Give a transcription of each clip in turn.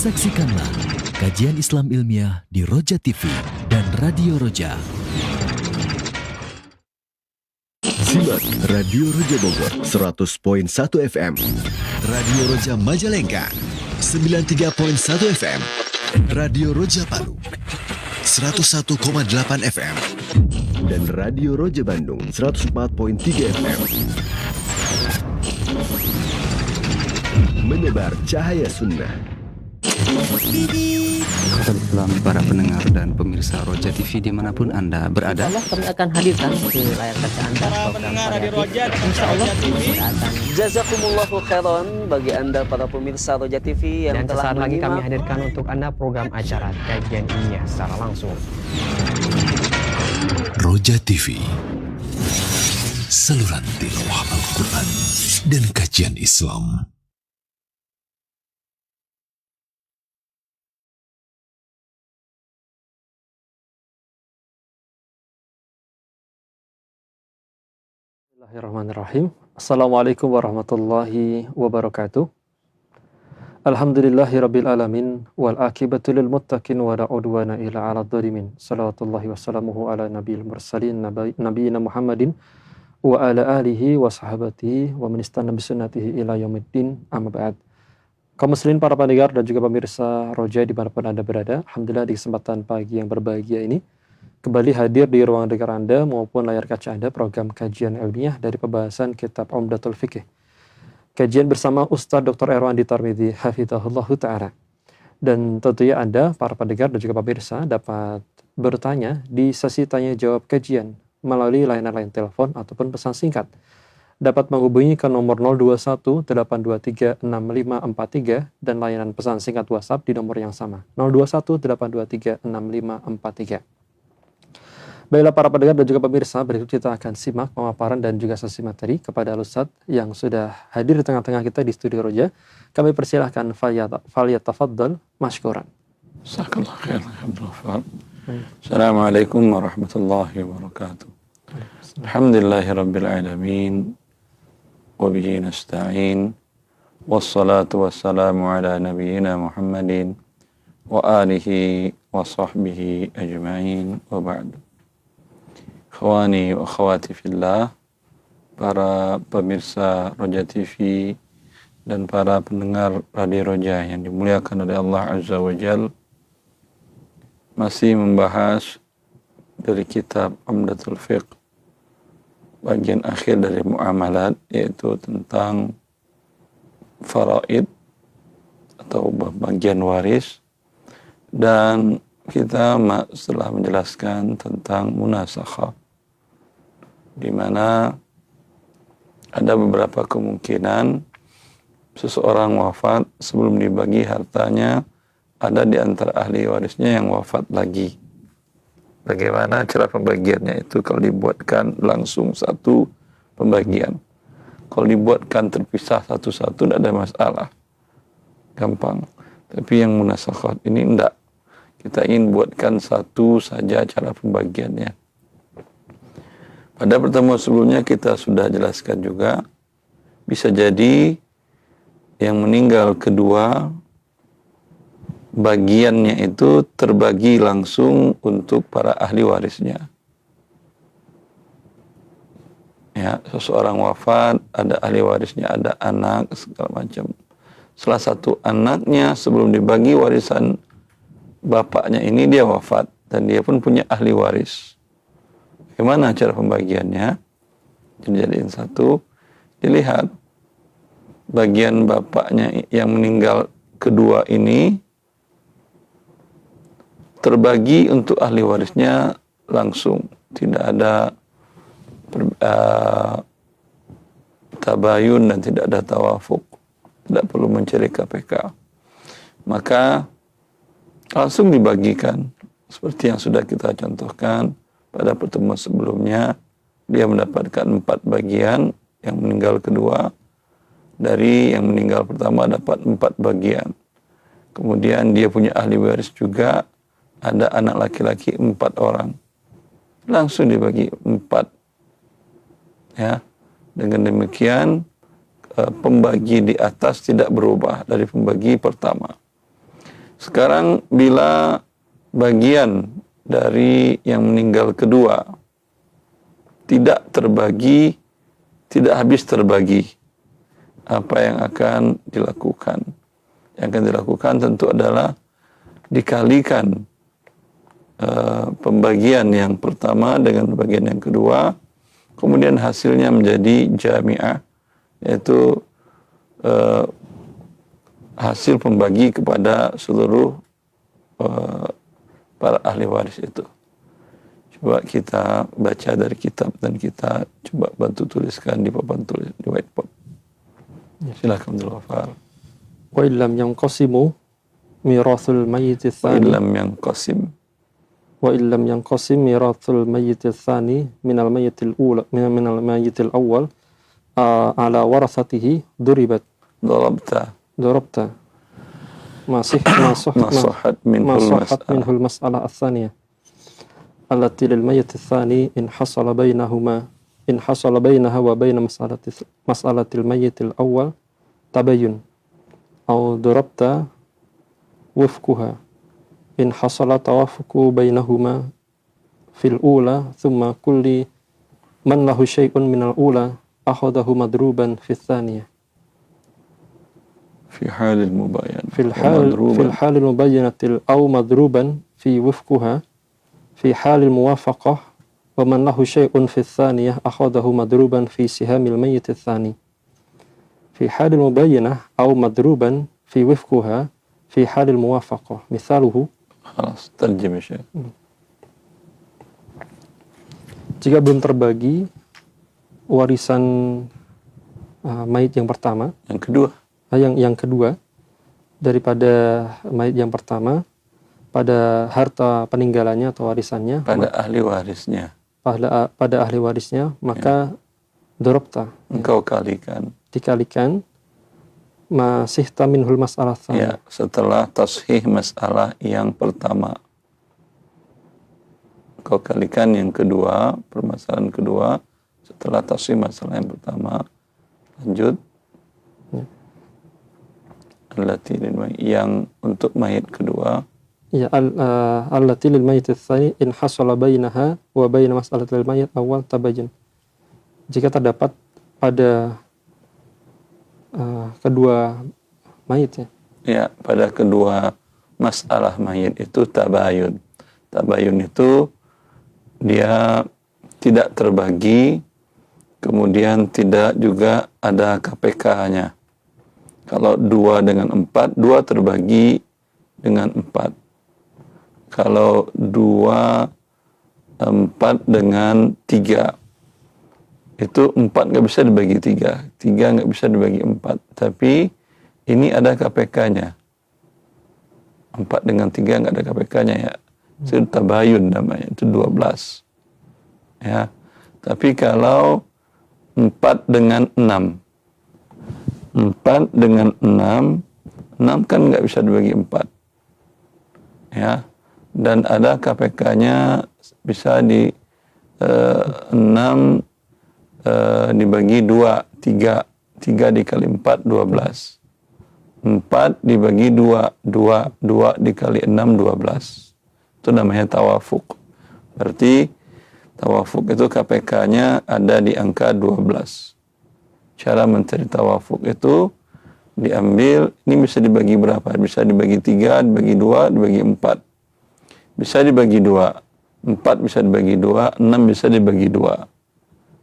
Saksikanlah kajian Islam ilmiah di Roja TV dan Radio Roja. Simak Radio Roja Bogor 100.1 FM, Radio Roja Majalengka 93.1 FM, Radio Roja Palu 101,8 FM, dan Radio Roja Bandung 104.3 FM. Menebar cahaya sunnah. Salam para pendengar dan pemirsa Roja TV dimanapun Anda berada. Allah kami akan hadirkan di layar kaca Anda para pendengar di Roja TV. Jazakumullahu khairan bagi Anda para pemirsa Roja TV yang dan telah sesaat lagi menyimak. kami hadirkan untuk Anda program acara kajian ilmiah secara langsung. Roja TV, saluran tilawah Al-Quran dan kajian Islam. Bismillahirrahmanirrahim. Assalamualaikum warahmatullahi wabarakatuh. Alhamdulillahirabbil alamin wal akibatu lil muttaqin wa la udwana illa 'alal zalimin. Shalawatullahi wassalamuhu ala nabiyil mursalin nabiyina Muhammadin wa ala alihi wa sahabatihi wa man istana bi sunnatihi ila yaumiddin. Amma ba'd. Kaum muslimin, para pendengar dan juga pemirsa Roja dimanapun Anda berada, alhamdulillah di kesempatan pagi yang berbahagia ini kembali hadir di ruang dengar Anda maupun layar kaca Anda program kajian ilmiah dari pembahasan kitab Umdatul Fiqih. Kajian bersama Ustaz Dr. Erwandi Tarmidhi hafizahullahu ta'ala. Dan tentunya Anda, para pendengar dan juga pemirsa, dapat bertanya di sesi tanya jawab kajian melalui layanan telepon ataupun pesan singkat. Dapat menghubungi ke nomor 021 823 6543 dan layanan pesan singkat WhatsApp di nomor yang sama 021 823 6543. Baiklah para pendengar dan juga pemirsa, berikut kita akan simak pemaparan dan juga sesi materi kepada Ustaz yang sudah hadir di tengah-tengah kita di studio Roja. Kami persilahkan falyatafaddal mashkuran. Jazakallah khair. Assalamualaikum warahmatullahi wabarakatuh. Alhamdulillahirabbil alamin wa bihi nasta'in wassalatu wassalamu ala nabiyyina Muhammadin wa alihi wa sahbihi ajma'in wa ba'du. Ikhwani wa akhwati fillah, para pemirsa Roja TV dan para pendengar Radio Roja yang dimuliakan oleh Allah Azza wa Jal, masih membahas dari kitab Umdatul Fiqh bagian akhir dari muamalat, yaitu tentang faraid atau bagian waris, dan kita setelah menjelaskan tentang munasakhah, di mana ada beberapa kemungkinan seseorang wafat sebelum dibagi hartanya, ada di antara ahli warisnya yang wafat lagi. Bagaimana cara pembagiannya itu? Kalau dibuatkan langsung satu pembagian, kalau dibuatkan terpisah satu-satu tidak ada masalah, gampang. Tapi yang munasakhah ini enggak, kita ingin buatkan satu saja cara pembagiannya. Pada pertemuan sebelumnya kita sudah jelaskan juga, bisa jadi yang meninggal kedua, bagiannya itu terbagi langsung untuk para ahli warisnya. Ya, seseorang wafat, ada ahli warisnya, ada anak, segala macam. Salah satu anaknya sebelum dibagi warisan bapaknya ini dia wafat, dan dia pun punya ahli waris. Bagaimana cara pembagiannya? Dijadiin satu, dilihat bagian bapaknya yang meninggal kedua ini terbagi untuk ahli warisnya langsung, tidak ada tabayun dan tidak ada tawafuk, tidak perlu mencari KPK, maka langsung dibagikan seperti yang sudah kita contohkan pada pertemuan sebelumnya. Dia mendapatkan 4 bagian, yang meninggal kedua dari yang meninggal pertama dapat 4 bagian. Kemudian dia punya ahli waris juga, ada anak laki-laki 4 orang, langsung dibagi 4. Ya, dengan demikian pembagi di atas tidak berubah dari pembagi pertama. Sekarang bila bagian dari yang meninggal kedua tidak terbagi, tidak habis terbagi, apa yang akan dilakukan? Yang akan dilakukan tentu adalah dikalikan pembagian yang pertama dengan pembagian yang kedua, kemudian hasilnya menjadi jami'ah, yaitu hasil pembagi kepada seluruh para ahli waris itu. Coba kita baca dari kitab dan kita coba bantu tuliskan di papan tulis, di whiteboard. Silakan Abdul Ghaffar. Wa illam yanqasimu mirathul mayyit Wa tsani illam yanqasim. wa illam yanqasim mirathul mayyit tsani minal mayyitil ula minal mayyitil awwal ala warathatihi duribat darabta masih masahat minhul mas'alah ats-tsaniyah allati lil mayyit ats-tsani in hasala bainaha wa baina mas'alatil mayyitil awwal tabayyun aw darabta wifquha in hasala tawafuqu bainahuma fil ula thumma kulli man lahu syai'un minal ula akhadahu madruban fi tsaniyah fi halil mubayyan fil halil mubayyanatil aw madruban fi wifquha fi halil muwafaqah wa man lahu syai'un fi tsaniyah akhadahu madruban fi sihamil mayyit tsani fi halil mubayyanah aw madruban fi wifquha fi halil muwafaqah misaluhu. Khalas, terjem ya Syekh. Jika belum terbagi warisan mayit yang pertama, yang kedua daripada mayit yang pertama pada harta peninggalannya atau warisannya, pada ahli warisnya, pada ahli warisnya, maka dorobta, engkau dikalikan masih taminhul mas'alah ya, setelah tashih masalah yang pertama, kau kalikan yang kedua, permasalahan kedua setelah tashih masalah yang pertama. Lanjut allati yang untuk mayit kedua ya, allati lil mayit tsani in hasala bainaha wa baina mas'alatil mayit awal tabayyun, jika terdapat pada kedua mayit ya, pada kedua masalah mayit itu tabayun. Tabayun itu dia tidak terbagi, kemudian tidak juga ada KPK-nya. Kalau 2 dengan 4, 2 terbagi dengan 4. Kalau 2, 4 dengan 3, itu 4 nggak bisa dibagi 3, 3 nggak bisa dibagi 4. Tapi ini ada KPK-nya. 4 dengan 3 nggak ada KPK-nya ya. Itu tabayun namanya, itu 12. Ya. Tapi kalau 4 dengan 6, 4 dengan 6, 6 kan nggak bisa dibagi 4. Ya. Dan ada KPK-nya bisa di 6 dibagi 2, 3 dikali 4, 12. 4 dibagi 2, 2 dikali 6, 12. Itu namanya tawafuk. Berarti tawafuk itu KPK-nya ada di angka 12. Cara mencari tawafuk itu diambil, ini bisa dibagi berapa? Bisa dibagi 3, dibagi 2, dibagi 4. Bisa dibagi 2, 4 bisa dibagi 2, 6 bisa dibagi 2.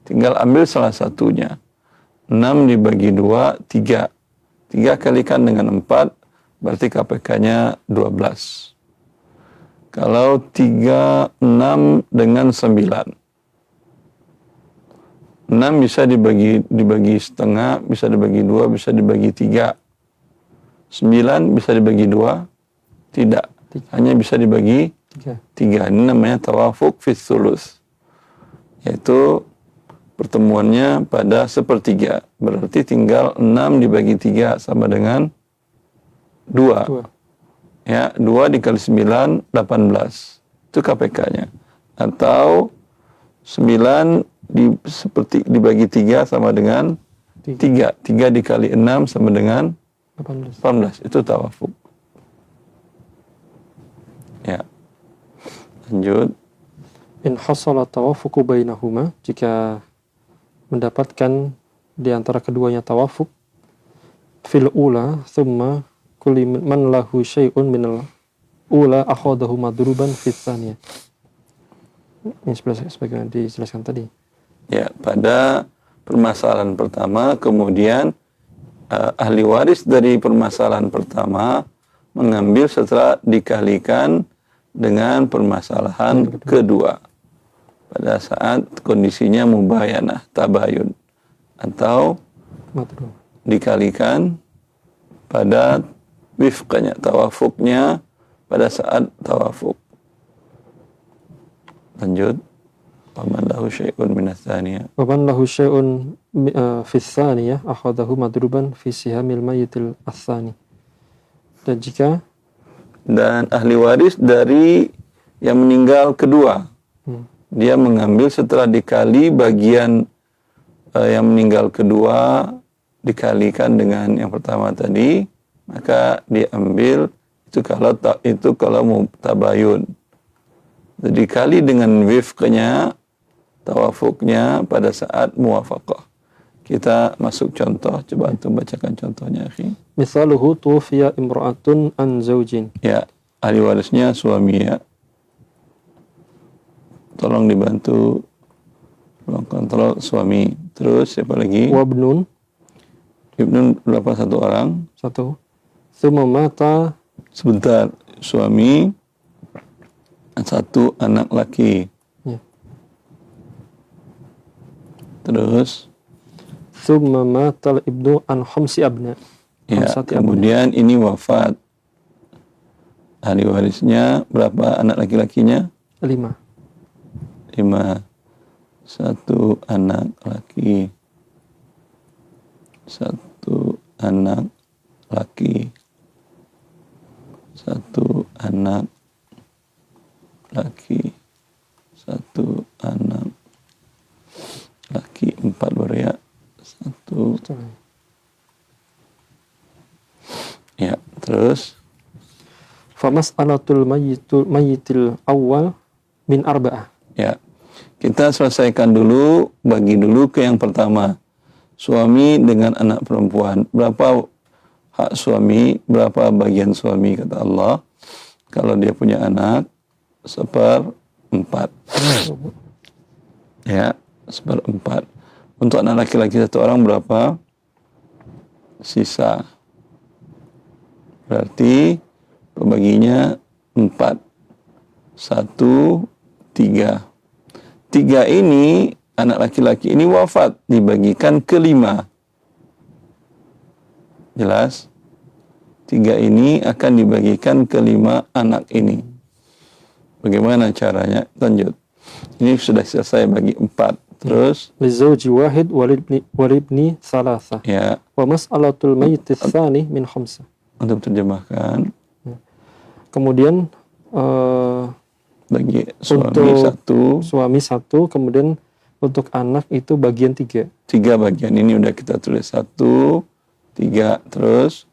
Tinggal ambil salah satunya. 6 dibagi 2, 3. 3 kalikan dengan 4, berarti KPK-nya 12. Kalau 3, 6 dengan 9. 6 bisa dibagi setengah, bisa dibagi 2, bisa dibagi 3. 9 bisa dibagi 2? Tidak. Hanya bisa dibagi 3. Ini namanya tawafuk fis sulus. Yaitu pertemuannya pada sepertiga. Berarti tinggal 6 dibagi 3 sama dengan 2. Ya, 2 dikali 9, 18. Itu KPK-nya. Atau 9 dibagi 3 sama dengan 3. 3 dikali 6 sama dengan 18. Itu tawafuk. Lanjut. In hasala tawafuqu bainahuma, jika mendapatkan di antara keduanya tawafuk, fil ula thumma kulli man lahu syai'un minal ula akhadahu madruban fit tsaniyah. Ini sebagaimana dijelaskan tadi. Ya, pada permasalahan pertama, kemudian ahli waris dari permasalahan pertama mengambil setelah dikalikan dengan permasalahan kedua. Pada saat kondisinya mubayanah, tabayun, atau Madrub. dikalikan pada wifqanya, tawafuknya pada saat tawafuk. Lanjut. Waman lahu syai'un minas tsaniyah. Wa man lahu syai'un fi tsaniyah akhadahu madruban fi sihamil mayyitil atsani. Dan jika ahli waris dari yang meninggal kedua, dia mengambil setelah dikali bagian yang meninggal kedua dikalikan dengan yang pertama tadi, maka diambil itu kalau mau tabayun. Jadi dikali dengan wifqnya, tawafuknya pada saat muwafaqah. Kita masuk contoh, coba antum bacakan contohnya, akhi. misaluhu tufiya imra'atun an zaujin. Ya, ahli warisnya suami ya. Tolong dibantu, tolong kontrol suami. Terus siapa lagi? Wabnun, Ibnu berapa, satu orang? satu. Tsumma mata, Sebentar, suami, satu anak laki. Ya. Terus, tsumma matal ibnu an khamsi abna. ya, Khamsati kemudian ini wafat. Ahli warisnya berapa anak laki-lakinya? 5. 5. Satu anak laki. Satu anak laki. Satu anak laki. Satu anak laki. 4 baru ya. Satu. Ya, terus Famas'alatul mayyitil awal min arba'ah. ya. Kita selesaikan dulu, bagi dulu ke yang pertama. Suami dengan anak perempuan. Berapa hak suami, berapa bagian suami, kata Allah. Kalau dia punya anak, 1/4. Ya, 1/4. Untuk anak laki-laki satu orang berapa? Sisa. Berarti pembaginya 4. 1, 3. 3 ini, anak laki-laki ini wafat, dibagikan ke 5. Jelas? 3 ini akan dibagikan ke 5 anak ini. Bagaimana caranya? Lanjut. Ini sudah selesai bagi 4. Terus? Lizawji wahid walibni salasah. Ya, Wa mas'alatul mayyitis tsani min khamsah. untuk terjemahkan. Kemudian Bagi suami untuk 1. suami 1, kemudian untuk anak itu bagian 3. 3 bagian ini udah kita tulis. 1, 3, terus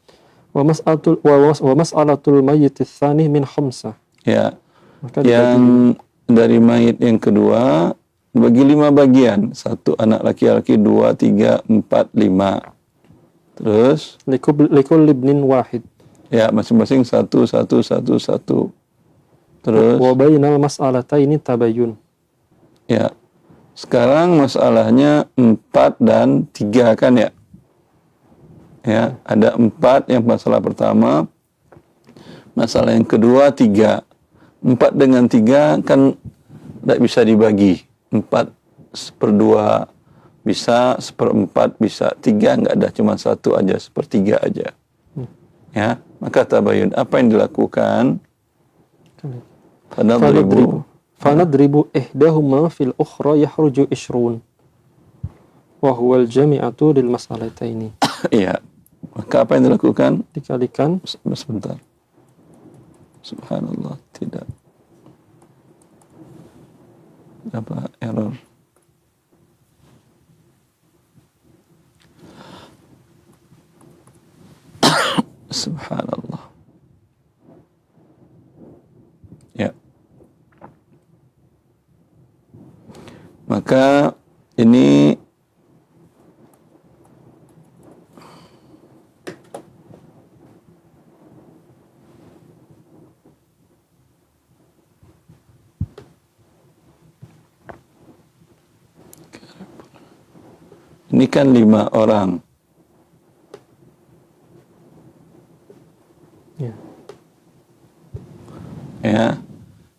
Wa mas'alatul mayyitis tsani min khamsah. ya, Maka yang dari mayit yang kedua bagi 5 bagian. 1 anak laki-laki, 2, 3, 4, 5. Terus likul libnin wahid. ya, masing-masing 1, 1, 1, 1. Terus Wa bainal mas'alataini tabayun. ya, sekarang masalahnya 4 dan 3 kan ya. Ya, ada 4 yang masalah pertama. Masalah yang kedua 3. 4 dengan 3 kan tidak bisa dibagi. 4/2 bisa, 1/4 bisa. 3 enggak ada, cuma 1 aja, 1/3 aja. Ya, maka tabayun. Apa yang dilakukan? Fanadribu ihdahuma fil ukhra yahruju ishrun. Wa huwal jami'atu lil mas'alataini. Iya. Maka apa yang dilakukan? Dikalikan Sebentar. Subhanallah, tidak. Apa error? Subhanallah. Ya. Maka ini kan 5 orang. Ya,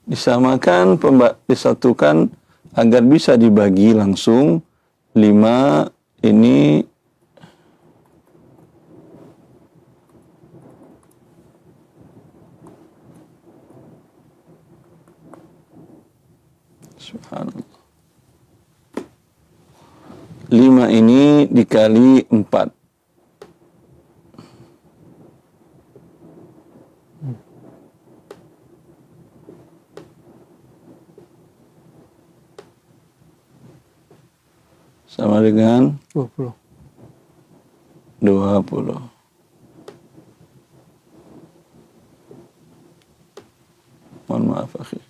disamakan, disatukan agar bisa dibagi langsung 5 ini subhanallah. 5 ini dikali 4. Sama dengan 20. Mohon maaf, akhi.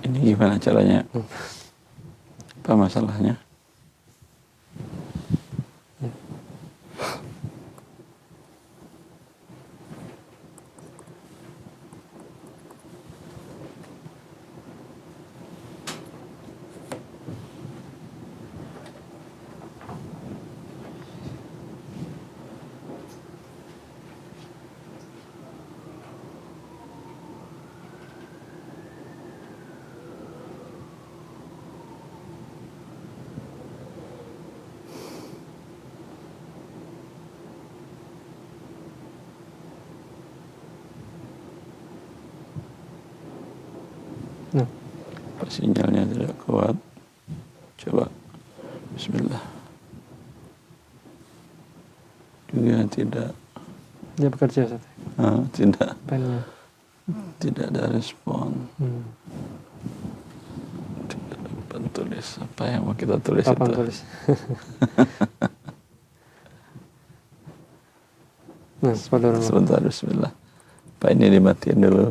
Ini gimana caranya? Apa masalahnya? Sinyalnya tidak kuat. Coba. Bismillah. Juga tidak. Dia bekerja, Ustaz. Tidak. Pennya. Tidak ada respon. Tidak dapat tulis. Apa yang mau kita tulis Papan itu? tulis. Nah, sebentar. Bismillah. Apa ini dimatiin dulu?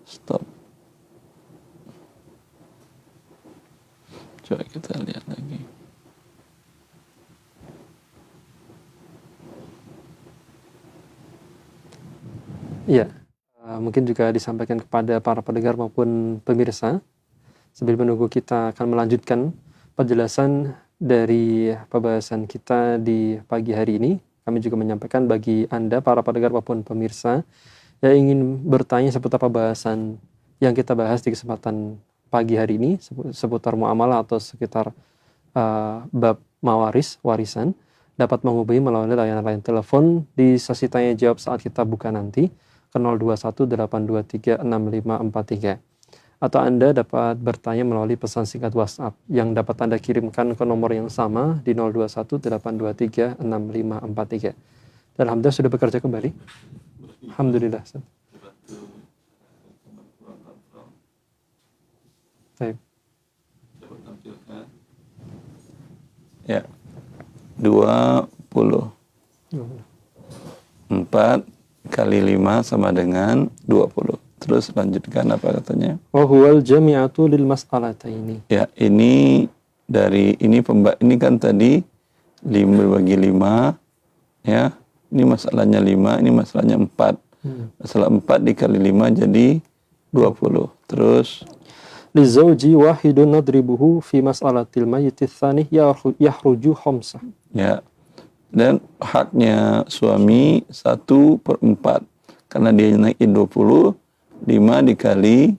Stop. Coba kita lihat lagi. Iya, mungkin juga disampaikan kepada para pendengar maupun pemirsa sambil menunggu kita akan melanjutkan penjelasan dari pembahasan kita di pagi hari ini. Kami juga menyampaikan bagi Anda para pendengar maupun pemirsa yang ingin bertanya seputar pembahasan yang kita bahas di kesempatan pagi hari ini seputar muamalah atau sekitar bab warisan, dapat menghubungi melalui layanan telepon di sesi tanya jawab saat kita buka nanti ke 0218236543, atau Anda dapat bertanya melalui pesan singkat WhatsApp yang dapat Anda kirimkan ke nomor yang sama di 0218236543. Dan alhamdulillah sudah bekerja kembali. Alhamdulillah. Baik. Ya. 20. 4 kali 5 sama dengan 20. Terus lanjutkan apa katanya? Wa huwal jami'atu lil mas'alataini. Ya, ini dari ini kan tadi 5 bagi 5 ya. Ini masalahnya 5, ini masalahnya 4. Masalah 4 dikali 5 jadi 20. Terus li zawji wahidun nadribuhu fi mas'alatil mayyiti tsani yahruju khamsah. Ya. Dan haknya suami 1/4. Karena dia naikin 20, 5 dikali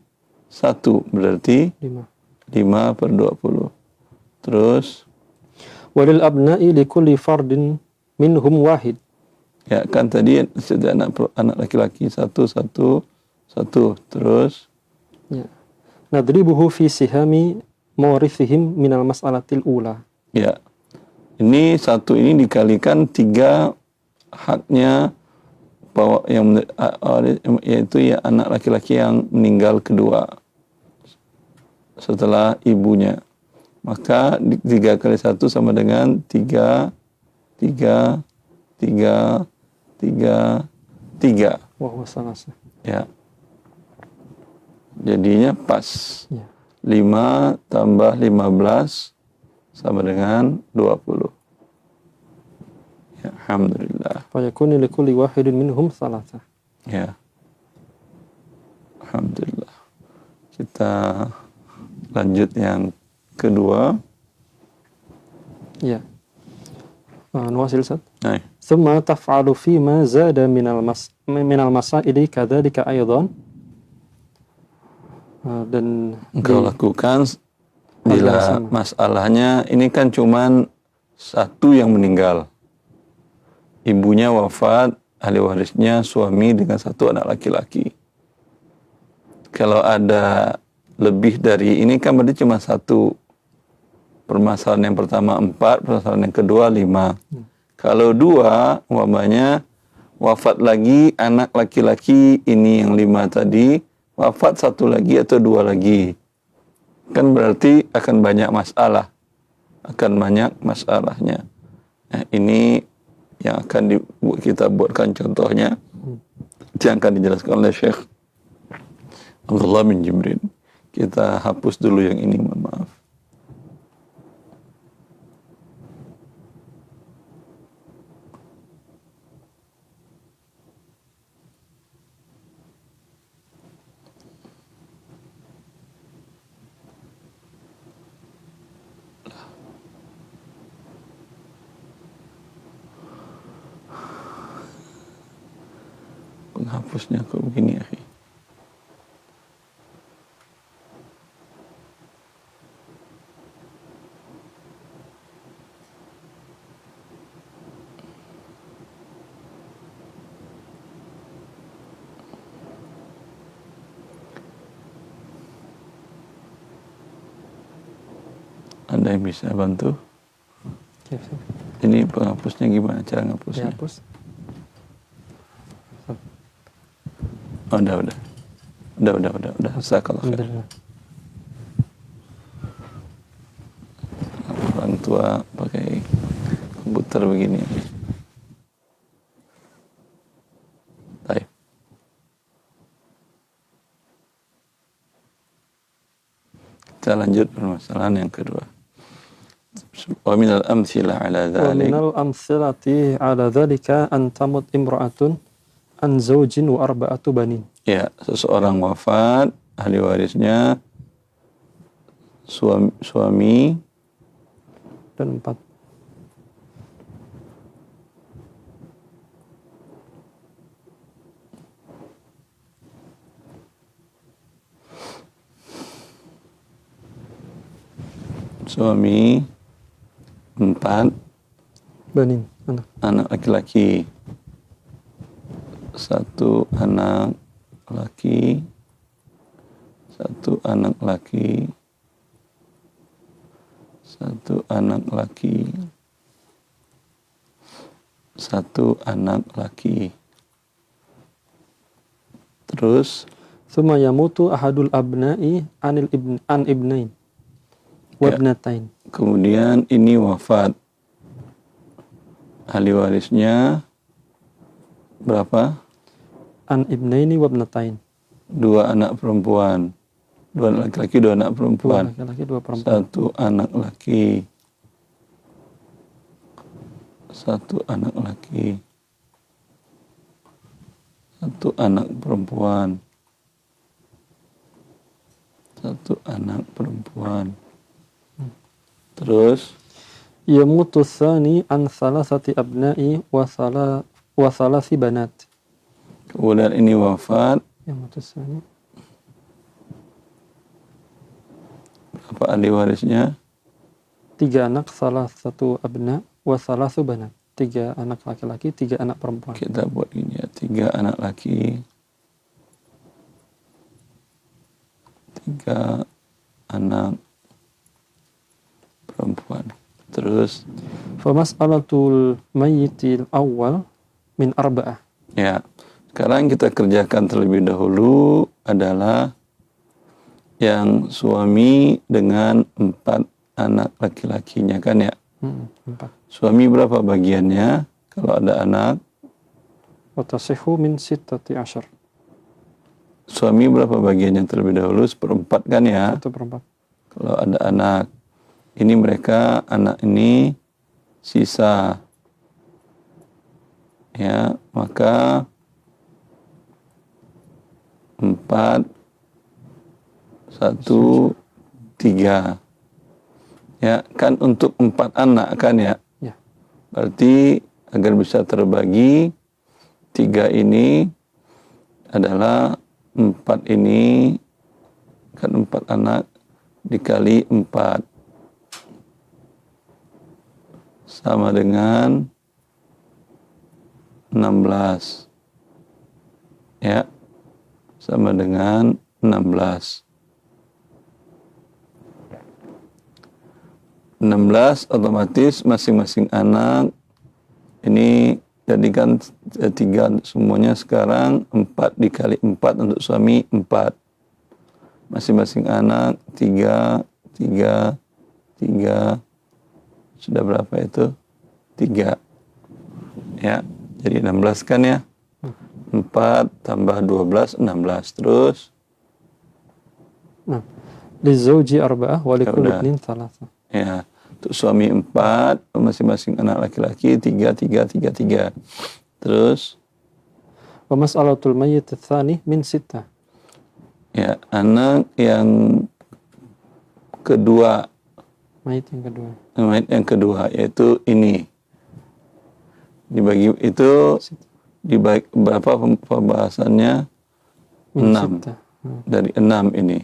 1 berarti 5/20. Terus walil abna'i likulli fardin minhum wahid. Ya, kan tadi sudah anak laki-laki 1. Terus Ya. Nadribuhu fi sihami mawarithihim minal mas'alatil ula. ya. Ini 1 ini dikalikan 3 haknya yang yaitu ya anak laki-laki yang meninggal kedua setelah ibunya. Maka 3 kali 1 sama dengan 3, 3, 3, 3, 3. Wa salasa. Ya. Jadinya pas. Ya. 5 tambah 15 sama dengan 20. Ya, alhamdulillah. Fa yakunu likulli wahidin minhum salasa. Ya. Alhamdulillah. Kita lanjut yang kedua. Ya. Nuwasil Ustaz. Nah, Thumma taf'alu fima zada minal masaili kadzalika aidan. Dan engkau lakukan bila masalahnya ini kan cuman satu yang meninggal. Ibunya wafat, ahli warisnya suami dengan satu anak laki-laki. Kalau ada lebih dari ini kan berarti cuma satu. Permasalahan yang pertama 4, permasalahan yang kedua 5. Kalau 2, umpamanya wafat lagi anak laki-laki ini yang 5 tadi, wafat 1 lagi atau 2 lagi. Kan berarti akan banyak masalah. Akan banyak masalahnya. Nah, ini yang akan kita buatkan contohnya. Yang akan dijelaskan oleh Syekh Abdullah bin Jibrin. Kita hapus dulu yang ini, mohon maaf. Penghapusnya kok begini, akhi? Ada yang bisa bantu? Ya, Ini penghapusnya gimana cara ngapusnya? dihapus. Oh, udah. Jazakallah khair. Alhamdulillah. Orang tua pakai komputer begini. Baik. Kita lanjut permasalahan yang kedua. Wa minal amtsilah ala Wa dzalik. minal amthilati ala dzalika an tamut imra'atun an zawjin wa arba'atu banin. Ya, seseorang wafat, ahli warisnya suami Dan 4. suami 4 Banin, anak. anak laki-laki, 1 anak laki, 1 anak laki, 1 anak laki, 1 anak laki. Terus Thumma yamutu ahadul abna'i an ibnain wa Ya. ibnatain. kemudian ini wafat, ahli warisnya berapa? An ibnaini wa ibnatain. 2 anak perempuan, 2 anak laki-laki, 2 anak 2 perempuan. laki-laki, 2 perempuan. 1 anak laki, 1 anak laki, 1 anak perempuan, 1 anak perempuan. Terus Yamutu tsani an salasati abna'i wa salasi banat. kemudian ini wafat, Yamutu tsani berapa ahli warisnya? 3 anak, salah 1 abna wa salasu banat. 3 anak laki-laki, 3 anak perempuan. Kita buat gini ya, 3 anak laki, 3 anak perempuan. Terus Famas'alatul mayyitil awal min arba'ah. ya, sekarang kita kerjakan terlebih dahulu adalah yang suami dengan 4 anak laki-lakinya kan ya. 4. Suami berapa bagiannya kalau ada anak? Wa tasihhu min 16. Suami berapa bagiannya terlebih dahulu? 1/4 kan ya. 1/4. Kalau ada anak, ini mereka anak ini sisa, ya, maka 4, 1, 3, ya kan, untuk 4 anak kan ya. Ya. Berarti agar bisa terbagi 3 ini adalah 4 ini kan 4 anak dikali 4 sama dengan 16, ya, sama dengan 16. 16 otomatis masing-masing anak ini jadikan 3 semuanya sekarang, 4 dikali 4 untuk suami 4. Masing-masing anak 3, 3, 3. Sudah berapa itu? 3. Ya, jadi 16 kan ya. 4 tambah 12, 16. Terus? Nah, lizauji 4 wa likulli ibnin 3. Ya, untuk suami 4, masing-masing anak laki-laki 3, 3, 3, 3. Terus? Wa mas'alatul mayyit tsani min 6. Ya, anak yang kedua. Mayit yang kedua. Mayit yang kedua, yaitu ini. Dibagi itu, dibagi berapa pembahasannya? Min 6. 6. Dari 6 ini.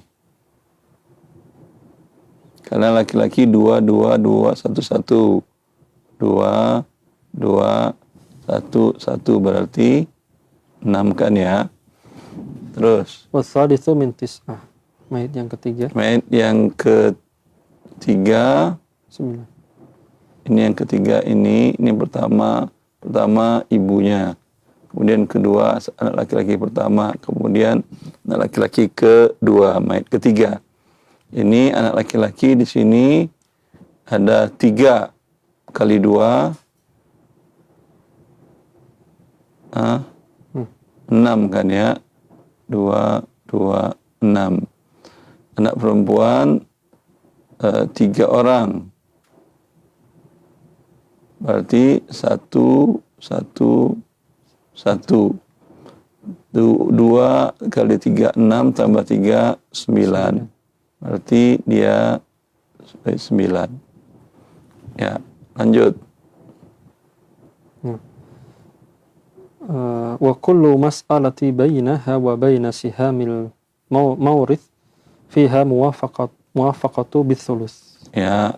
Karena laki-laki 2, 2, 2, 1, 1. 2, 2, 1, 1. Berarti 6 kan ya. Terus. Wathalithu min 9. Mayit yang ketiga. Mayit yang ketiga. 9. Ini yang ketiga ini pertama ibunya. Kemudian kedua anak laki-laki pertama. Kemudian anak laki-laki kedua, mayit ketiga. Ini anak laki-laki di sini ada 3 kali 2. 6 kan ya. 2, 2, 6. Anak perempuan 3 orang. Berarti 1, 1, 1. 2 kali 3, 6 tambah 3, 9. Berarti dia 9. Ya, lanjut. Wa kullu mas'alati bainaha wa baina sihamil mawrith fiha muwafaqatu bithuluth. Ya,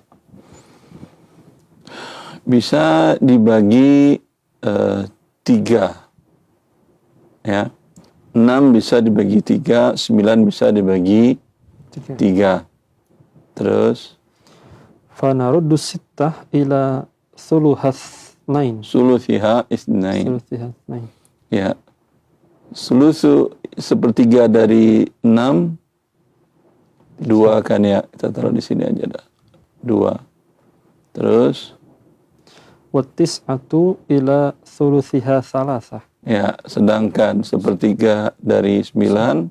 bisa dibagi 3. Ya, 6 bisa dibagi 3, 9 bisa dibagi 3. Terus Fanaruddu 6 ila thuluthatsnain. Sulusiha isnain. Thuluthatsnain. Ya. Sulusu 1/3 dari 6. 2 kan ya. Kita taruh di sini aja dah. 2. Terus Wa tis'atu ila thuluthiha thalathah. ya, sedangkan 1/3 dari 9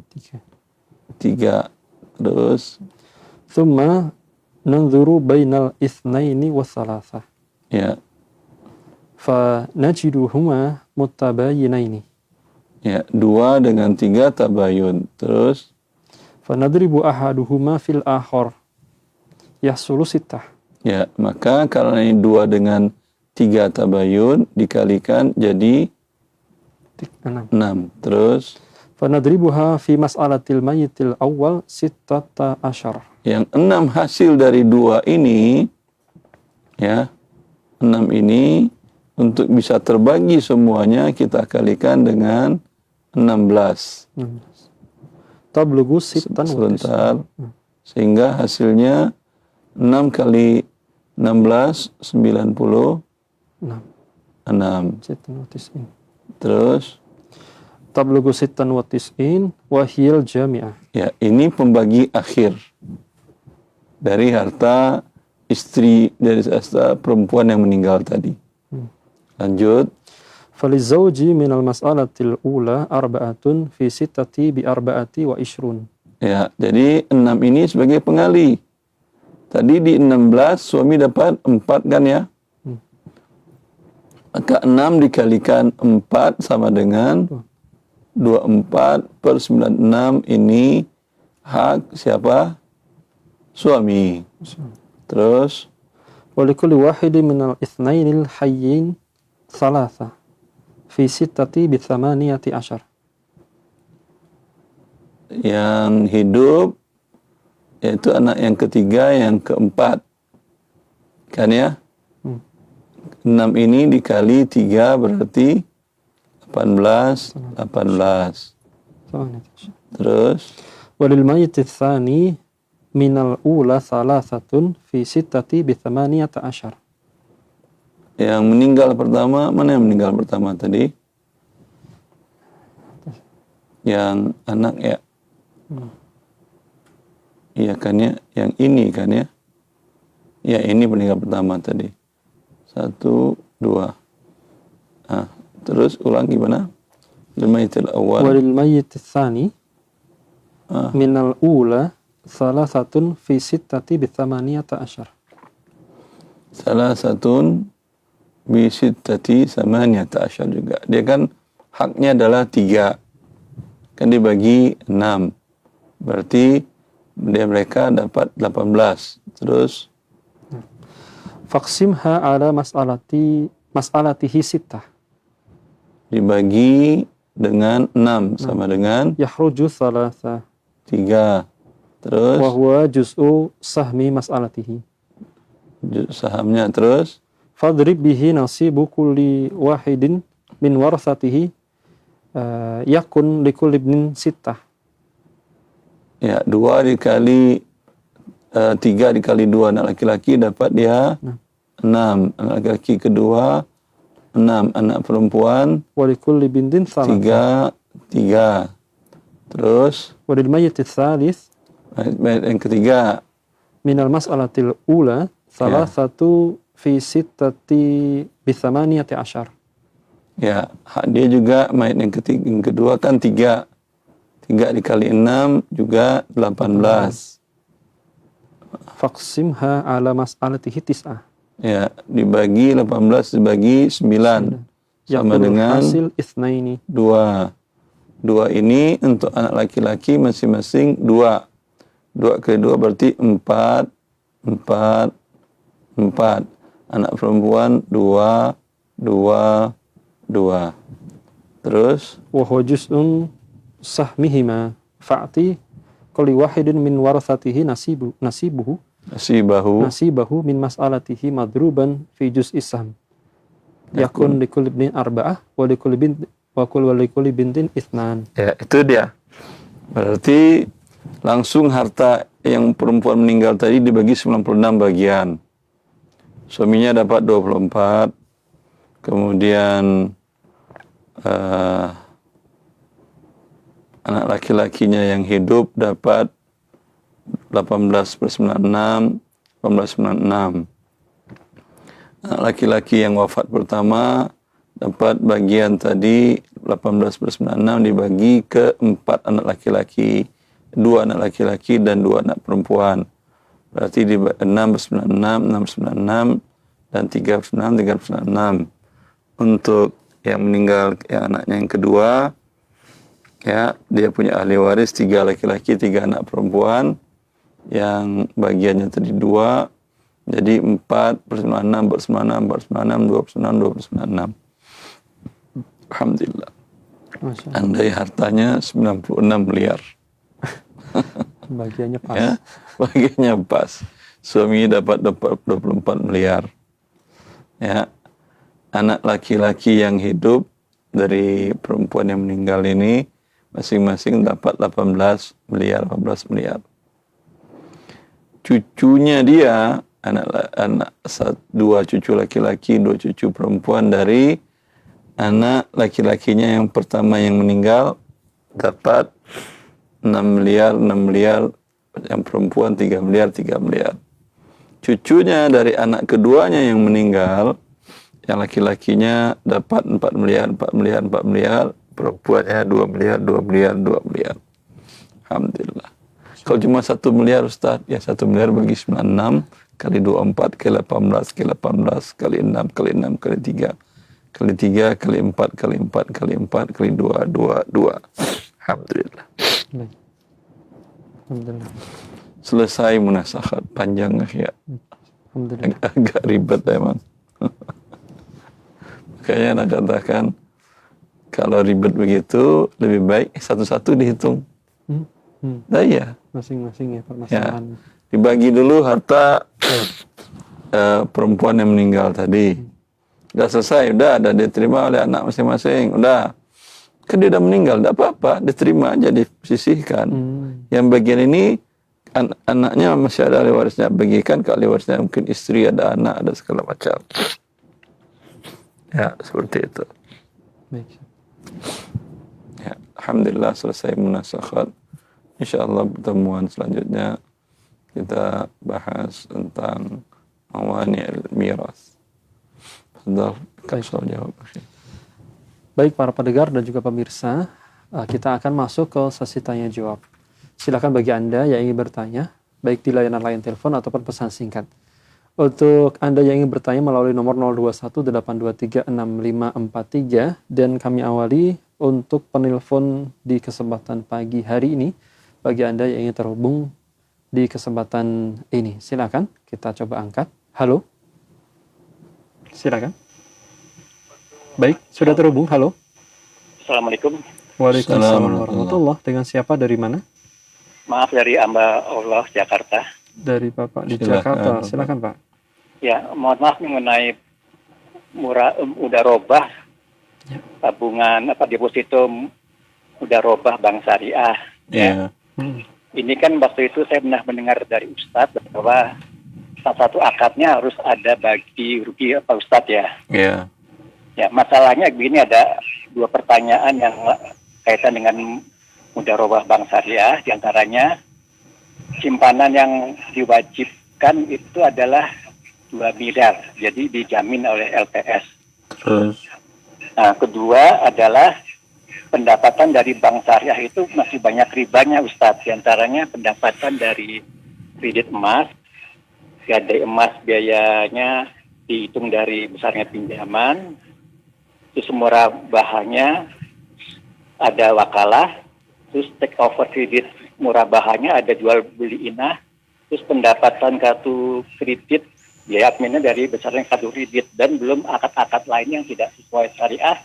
3. Terus Thumma nanzuru bainal itsnaini wa thalathah. ya, Fa najiduhuma mutabayinaini. ya 2 dengan 3 tabayun. Terus Fa nadribu ahaduhuma fil akhar. Yahsulu 6. ya, maka karena ini 2 dengan 3 tabayun dikalikan jadi 6. Terus Fanadribuha fi mas'alatil mayyitil awal 16. yang 6 hasil dari 2 ini, ya, 6 ini untuk bisa terbagi semuanya kita kalikan dengan 16. Tablugu 6. Sebentar. Sehingga hasilnya 6 kali 16, 96. 6. Terus Tablugu 96 wa hiyal jami'ah. ya, ini pembagi akhir dari harta istri dari perempuan yang meninggal tadi. Lanjut. Falizawji minal mas'alatil ula arba'atun fi sittati bi arba'ati wa ishrun. Ya, jadi 6 ini sebagai pengali. Tadi di 16 suami dapat 4 kan ya? Maka 6 dikalikan 4 sama dengan 24/96 ini hak siapa? Suami. Terus Walikulli wahidi minal ithnainil hayyin thalatha fi sittati bi thamaniyati ashar. yang hidup yaitu anak yang ketiga, yang keempat. Kan ya? 6 ini dikali 3 berarti 18. Terus Walil mayyiti tsani minal ula thalathatun fi sittati bi thamaniyata ashar. yang meninggal pertama, mana yang meninggal pertama tadi? Yang anak ya? Iya kan ya? Yang ini kan ya? Ya ini meninggal pertama tadi. 1, 2. Terus ulang gimana? Lil mayyitil awwal. Walil mayyiti tsani minal ula thalathatun fi sittati bi thamaniyata ashar. Salah satu bisittati samaniyata asyar juga. Dia kan haknya adalah 3. Kan dibagi 6. Berarti mereka dapat 18. Terus Faqsimha ala mas'alatihi sittah. dibagi dengan 6 sama dengan Yahruju thalatha 3. Terus wa huwa juz'u sahmi mas'alatihi. sahamnya terus Fadrib bihi nasibu kulli wahidin min warathatihi yakun likulli ibnin sittah. ya 2 dikali 3 dikali 2 anak laki-laki dapat dia 6. Anak laki-laki kedua 6. Anak perempuan Wa likulli bintin thalatha. 3. Terus Walil mayyiti tsalits yang ketiga minal mas'alatil ula thalathatu fi sittati bi thamaniyati ashar. ya hak dia juga mayat yang ketiga, yang kedua kan 3 dikali 6 juga 18. Faqsimha ala mas'alatihi tis'ah. Ya dibagi 18 dibagi 9 sama Yakul dengan hasil itsnaini. 2 ini untuk anak laki-laki masing-masing 2 kali 2 berarti 4. Anak perempuan 2. Terus Wa huwa juz'un sahmihima fa'ti kulli wahidin min warathatihi nasibuhu min mas'alatihi madruban fi juz'is sahm. Yakun likulli ibnin arba'ah wa likulli bintin itsnan. ya itu dia. Berarti langsung harta yang perempuan meninggal tadi dibagi 96 bagian. Suaminya dapat 24. Kemudian anak laki-lakinya yang hidup dapat 18/96. Anak laki-laki yang wafat pertama dapat bagian tadi 18/96 dibagi ke 4 anak laki-laki, 2 anak laki-laki dan 2 anak perempuan. Berarti di 6/96 dan 3/96. Untuk yang meninggal, yang anaknya yang kedua, ya dia punya ahli waris 3 laki-laki, 3 anak perempuan, yang bagiannya tadi 2, jadi 4/96, 2/96. Alhamdulillah. Andai hartanya 96 miliar. Bagiannya pas. Ya, bagiannya pas. Suami dapat 24 miliar. Ya. Anak laki-laki yang hidup dari perempuan yang meninggal ini masing-masing dapat 18 miliar. Cucunya dia, anak 2 cucu laki-laki, 2 cucu perempuan dari anak laki-lakinya yang pertama yang meninggal dapat 6 miliar, yang perempuan 3 miliar. cucunya dari anak keduanya yang meninggal, yang laki-lakinya dapat 4 miliar, perempuannya 2 miliar. Alhamdulillah. Kalau cuma 1 miliar Ustaz, ya 1 miliar bagi 96, kali 24, kali 18, kali 6, kali 6, kali 3, kali 3, kali 4, kali 4, kali 4, kali 2. Alhamdulillah. Baik. Alhamdulillah. Selesai munasakhat, panjang ya. Alhamdulillah. Agak ribet emang. Makanya nak katakan, kalau ribet begitu, lebih baik satu-satu dihitung. Nah iya. Masing-masing ya permasalahan. Ya. Dibagi dulu harta perempuan yang meninggal tadi. Udah selesai, udah ada diterima oleh anak masing-masing. Udah. Kan dia udah meninggal, tidak apa-apa. Diterima aja, disisihkan. Yang bagian ini, anaknya masih ada ahli warisnya. Bagikan ke ahli warisnya, mungkin istri, ada anak, ada segala macam. Ya, seperti itu. Baik. Ya, Alhamdulillah selesai munasakhat. InsyaAllah pertemuan selanjutnya kita bahas tentang mawani' al-miras. Soal jawab. Baik para pendengar dan juga pemirsa, kita akan masuk ke sesi tanya jawab. Silakan bagi Anda yang ingin bertanya, baik di layanan line telepon ataupun pesan singkat. Untuk Anda yang ingin bertanya melalui nomor 0218236543 dan kami awali untuk penelpon di kesempatan pagi hari ini. Bagi Anda yang ingin terhubung di kesempatan ini, silakan kita coba angkat. Halo. Silakan. Baik, sudah terhubung. Halo. Assalamualaikum. Waalaikumsalam warahmatullahi. Dengan siapa, dari mana? Maaf, dari Amba Allah, Jakarta. Dari Bapak di Jakarta. Silakan Pak. Ya, mohon maaf mengenai udah robah tabungan deposito udah robah Bank Syariah. Ya. Ini kan waktu itu saya pernah mendengar dari Ustadz bahwa salah satu akadnya harus ada bagi rugi Pak Ustadz ya. Ya. Ya, masalahnya begini, ada 2 pertanyaan yang kaitan dengan mudharabah Bank Syariah. Di antaranya simpanan yang diwajibkan itu adalah 2 miliar, jadi dijamin oleh LPS. Terus? Nah, kedua adalah pendapatan dari Bank Syariah itu masih banyak ribanya Ustadz. Di antaranya pendapatan dari kredit emas, gadai emas biayanya dihitung dari besarnya pinjaman, terus murabahannya ada wakalah, terus take over kredit murabahannya ada jual beli inah, terus pendapatan kartu kredit biaya adminnya dari besarnya kartu kredit, dan belum akad-akad lain yang tidak sesuai syariah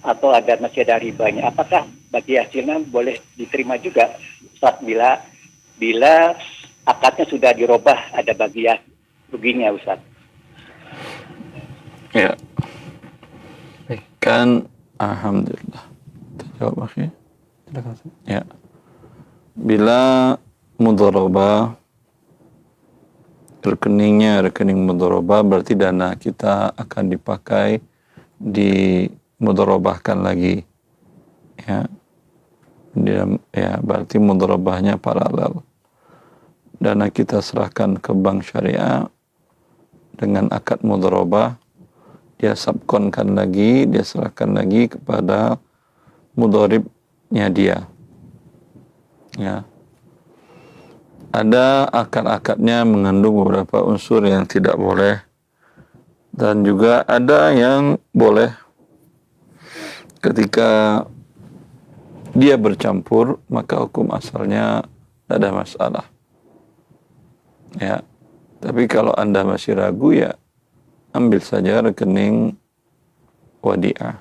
atau masih ada ribanya. Apakah bagi hasilnya boleh diterima juga Ustaz bila akadnya sudah dirubah, ada bagian ruginya Ustaz? Ya. Kan alhamdulillah. Terjawab akhir. Ya. Bila mudharabah, rekening mudharabah, berarti dana kita akan dipakai mudharabahkan lagi. Ya. Berarti mudharabahnya paralel. Dana kita serahkan ke bank syariah dengan akad mudharabah, dia subkonkan lagi, dia serahkan lagi kepada mudharibnya dia. Ya. Ada akad-akadnya mengandung beberapa unsur yang tidak boleh, dan juga ada yang boleh. Ketika dia bercampur, maka hukum asalnya tidak ada masalah. Ya. Tapi kalau Anda masih ragu, ya ambil saja rekening wadiah.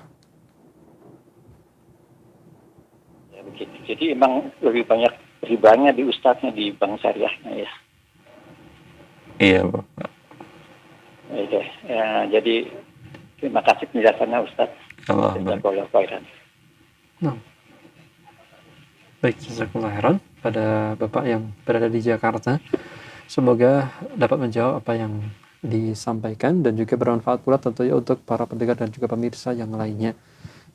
Ya, begitu. Jadi emang lebih banyak ribanya di ustadznya di bank syariahnya ya. Iya, Bapak. Oke. Ya, jadi terima kasih penjelasannya Ustaz. Alhamdulillah. Nah. Baik, jazakallahu khairan pada Bapak yang berada di Jakarta. Semoga dapat menjawab apa yang disampaikan dan juga bermanfaat pula tentunya untuk para pendengar dan juga pemirsa yang lainnya.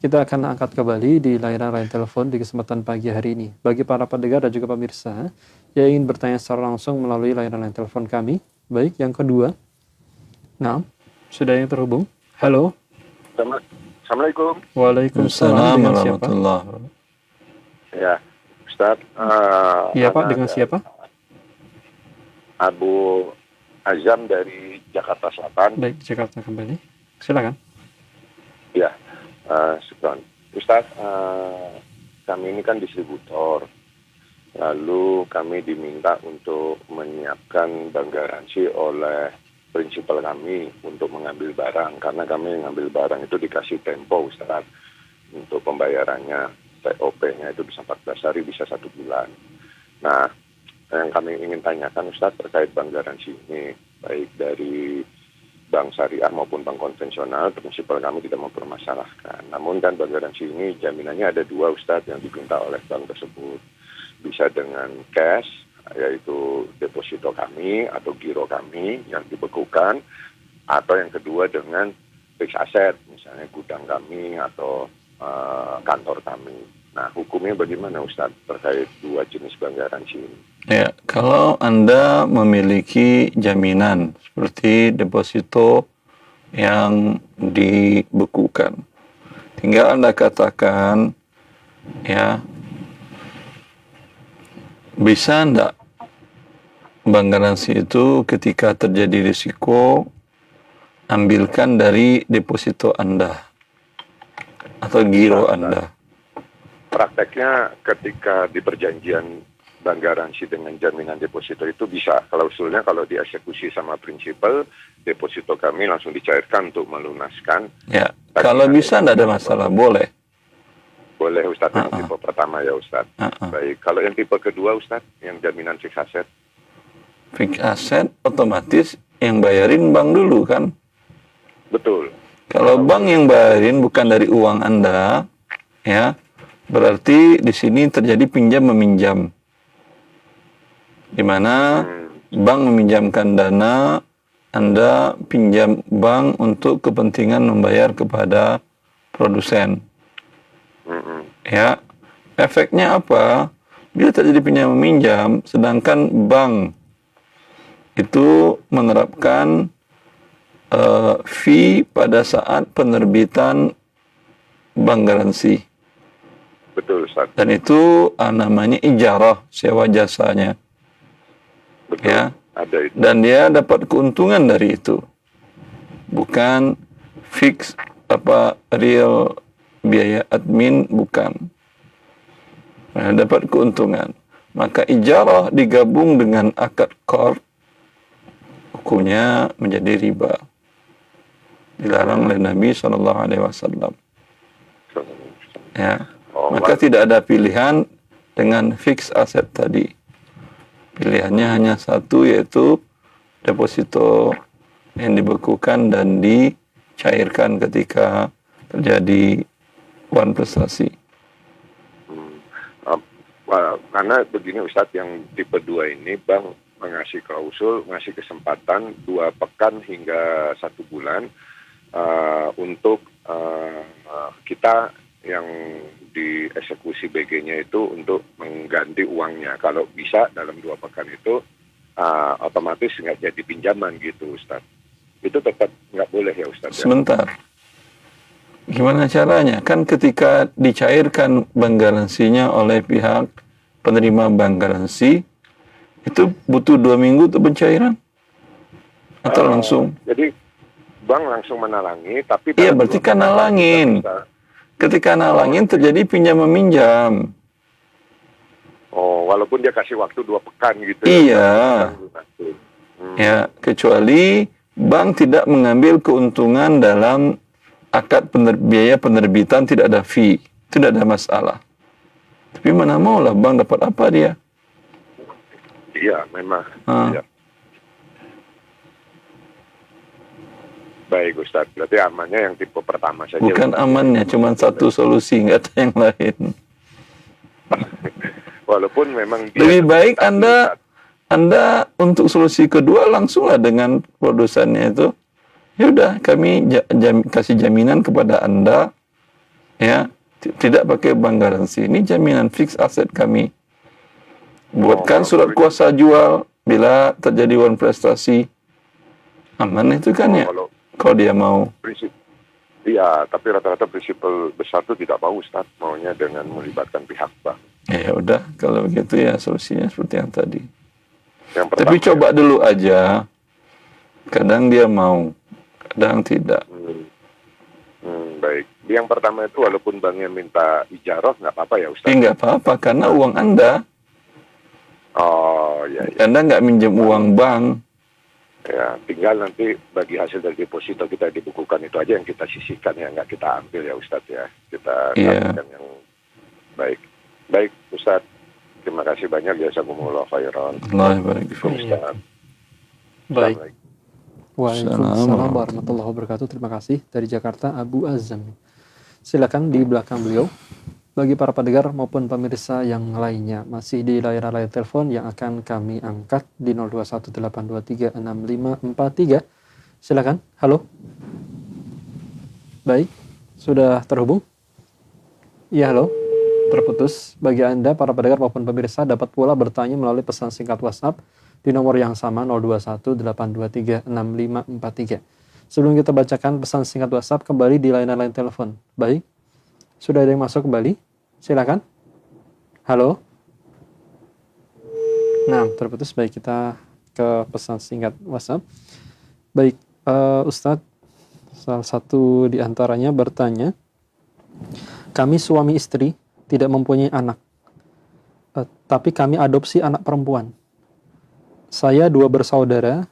Kita akan angkat kembali di layanan line telepon di kesempatan pagi hari ini. Bagi para pendengar dan juga pemirsa yang ingin bertanya secara langsung melalui layanan line telepon kami Baik, yang kedua. Nah, sudah yang terhubung. Halo. Assalamualaikum. Waalaikumsalam. Dengan siapa? warahmatullahi wabarakatuh. Ya, Ustaz. Iya Pak, dengan siapa? Abu Azam dari Jakarta Selatan. Baik, Jakarta kembali. Silakan. Ya, syukran. Ustaz, kami ini kan distributor. Lalu kami diminta untuk menyiapkan bank garansi oleh prinsipal kami untuk mengambil barang. Karena kami mengambil barang itu dikasih tempo, Ustaz. Untuk pembayarannya, TOP-nya itu bisa 14 hari, bisa 1 bulan. Nah, yang kami ingin tanyakan, Ustaz, terkait bank garansi ini, baik dari bank syariah maupun bank konvensional, prinsipal kami tidak mempermasalahkan. Namun kan bank garansi ini jaminannya ada 2, Ustaz, yang diminta oleh bank tersebut. Bisa dengan cash, yaitu deposito kami atau giro kami yang dibekukan, atau yang kedua dengan fixed asset, misalnya gudang kami atau kantor kami. Nah, hukumnya bagaimana, Ustaz, terkait 2 jenis bank garansi ini? Ya, kalau Anda memiliki jaminan seperti deposito yang dibekukan, tinggal Anda katakan, ya, bisa enggak bank garansi itu ketika terjadi risiko ambilkan dari deposito Anda atau giro Anda. Prakteknya ketika di perjanjian bank garansi dengan jaminan deposito itu bisa. Klausulnya kalau dieksekusi sama prinsipal, deposito kami langsung dicairkan untuk melunaskan. Ya, kalau bisa enggak ada masalah, boleh. Boleh, Ustadz, yang tipe pertama ya, Ustadz. Baik, kalau yang tipe kedua, Ustadz, yang jaminan fixed asset? Fixed asset otomatis yang bayarin bank dulu kan? Betul. Kalau bank yang bayarin bukan dari uang Anda, ya, berarti di sini terjadi pinjam meminjam. Di mana bank meminjamkan dana, Anda pinjam bank untuk kepentingan membayar kepada produsen. Ya, efeknya apa? Bila terjadi pinjam meminjam, sedangkan bank itu menerapkan fee pada saat penerbitan bank garansi. Betul, Ustaz. Dan itu namanya ijarah, sewa jasanya. Betul. Ya. Ada itu. Dan dia dapat keuntungan dari itu. Bukan fix real biaya admin, bukan. Nah, dapat keuntungan. Maka ijarah digabung dengan akad qard, hukumnya menjadi riba. Dilarang oleh Nabi SAW. Ya. Maka tidak ada pilihan dengan fix aset tadi. Pilihannya hanya satu, yaitu deposito yang dibekukan dan dicairkan ketika terjadi uang prestasi. Karena begini, Ustadz, yang tipe 2 ini bank mengasih klausul, ngasih kesempatan 2 pekan hingga 1 bulan untuk kita yang dieksekusi BG-nya itu untuk mengganti uangnya. Kalau bisa dalam 2 pekan itu otomatis nggak jadi pinjaman gitu, Ustadz. Itu tetap nggak boleh ya, Ustadz? Sebentar. Gimana caranya? Kan ketika dicairkan bank garansinya oleh pihak penerima bank garansi, itu butuh 2 minggu untuk pencairan? Atau langsung? Jadi bank langsung menalangi, tapi... Iya, berarti kan nalangin. Ketika nalangin terjadi pinjam meminjam. Oh, walaupun dia kasih waktu 2 pekan gitu. Iya. Ya, kecuali bank tidak mengambil keuntungan dalam akad biaya penerbitan, tidak ada fee, tidak ada masalah. Tapi mana maulah bank dapat apa dia? Iya, memang. Iya. Baik, Ustaz. Berarti amannya yang tipe pertama saja. Bukan Ustaz. Amannya, cuma satu solusi, nggak ada yang lain. Walaupun memang dia lebih baik Anda untuk solusi kedua langsunglah dengan produsennya itu. Ya udah, kami kasih jaminan kepada Anda, ya, tidak pakai bank garansi. Ini jaminan fix aset kami. Buatkan surat kuasa jual bila terjadi uang prestasi, Aman itu kan ya, Kalau kalau dia mau. prinsip, iya, tapi rata-rata prinsipal besar itu tidak mau Ustaz, maunya dengan melibatkan pihak bank. Ya udah, kalau begitu ya solusinya seperti yang tadi. Yang Tapi pertama, coba dulu aja. Kadang dia mau, kadang tidak. baik. Yang pertama itu walaupun banknya minta ijarah, nggak apa-apa ya Ustaz? Nggak apa-apa, karena uang Anda. Oh, ya, ya. Anda nggak minjem uang bank. Ya, tinggal nanti bagi hasil dari deposito kita dibukukan itu aja yang kita sisihkan ya, nggak kita ambil ya Ustadz ya. Kita Iya. lakukan yang baik. Baik Ustadz, terima kasih banyak jazakumullah khairan. Allah barik fiik. Ustadz. Baik. Assalamualaikum. Waalaikumsalam warahmatullahi wabarakatuh. Terima kasih dari Jakarta Abu Azam. Silakan di belakang beliau. Bagi para pendengar maupun pemirsa yang lainnya masih di layar telepon yang akan kami angkat di 0218236543. Silakan. Halo. Baik, sudah terhubung? Ya, halo. Terputus. Bagi Anda para pendengar maupun pemirsa dapat pula bertanya melalui pesan singkat WhatsApp di nomor yang sama 0218236543. Sebelum kita bacakan pesan singkat WhatsApp kembali di line telepon. Baik. Sudah ada yang masuk kembali? Silakan. Halo. Nah, terputus. Baik, kita ke pesan singkat WhatsApp. Baik, Ustadz, salah satu di antaranya bertanya, kami suami istri tidak mempunyai anak, tapi kami adopsi anak perempuan. Saya 2 bersaudara,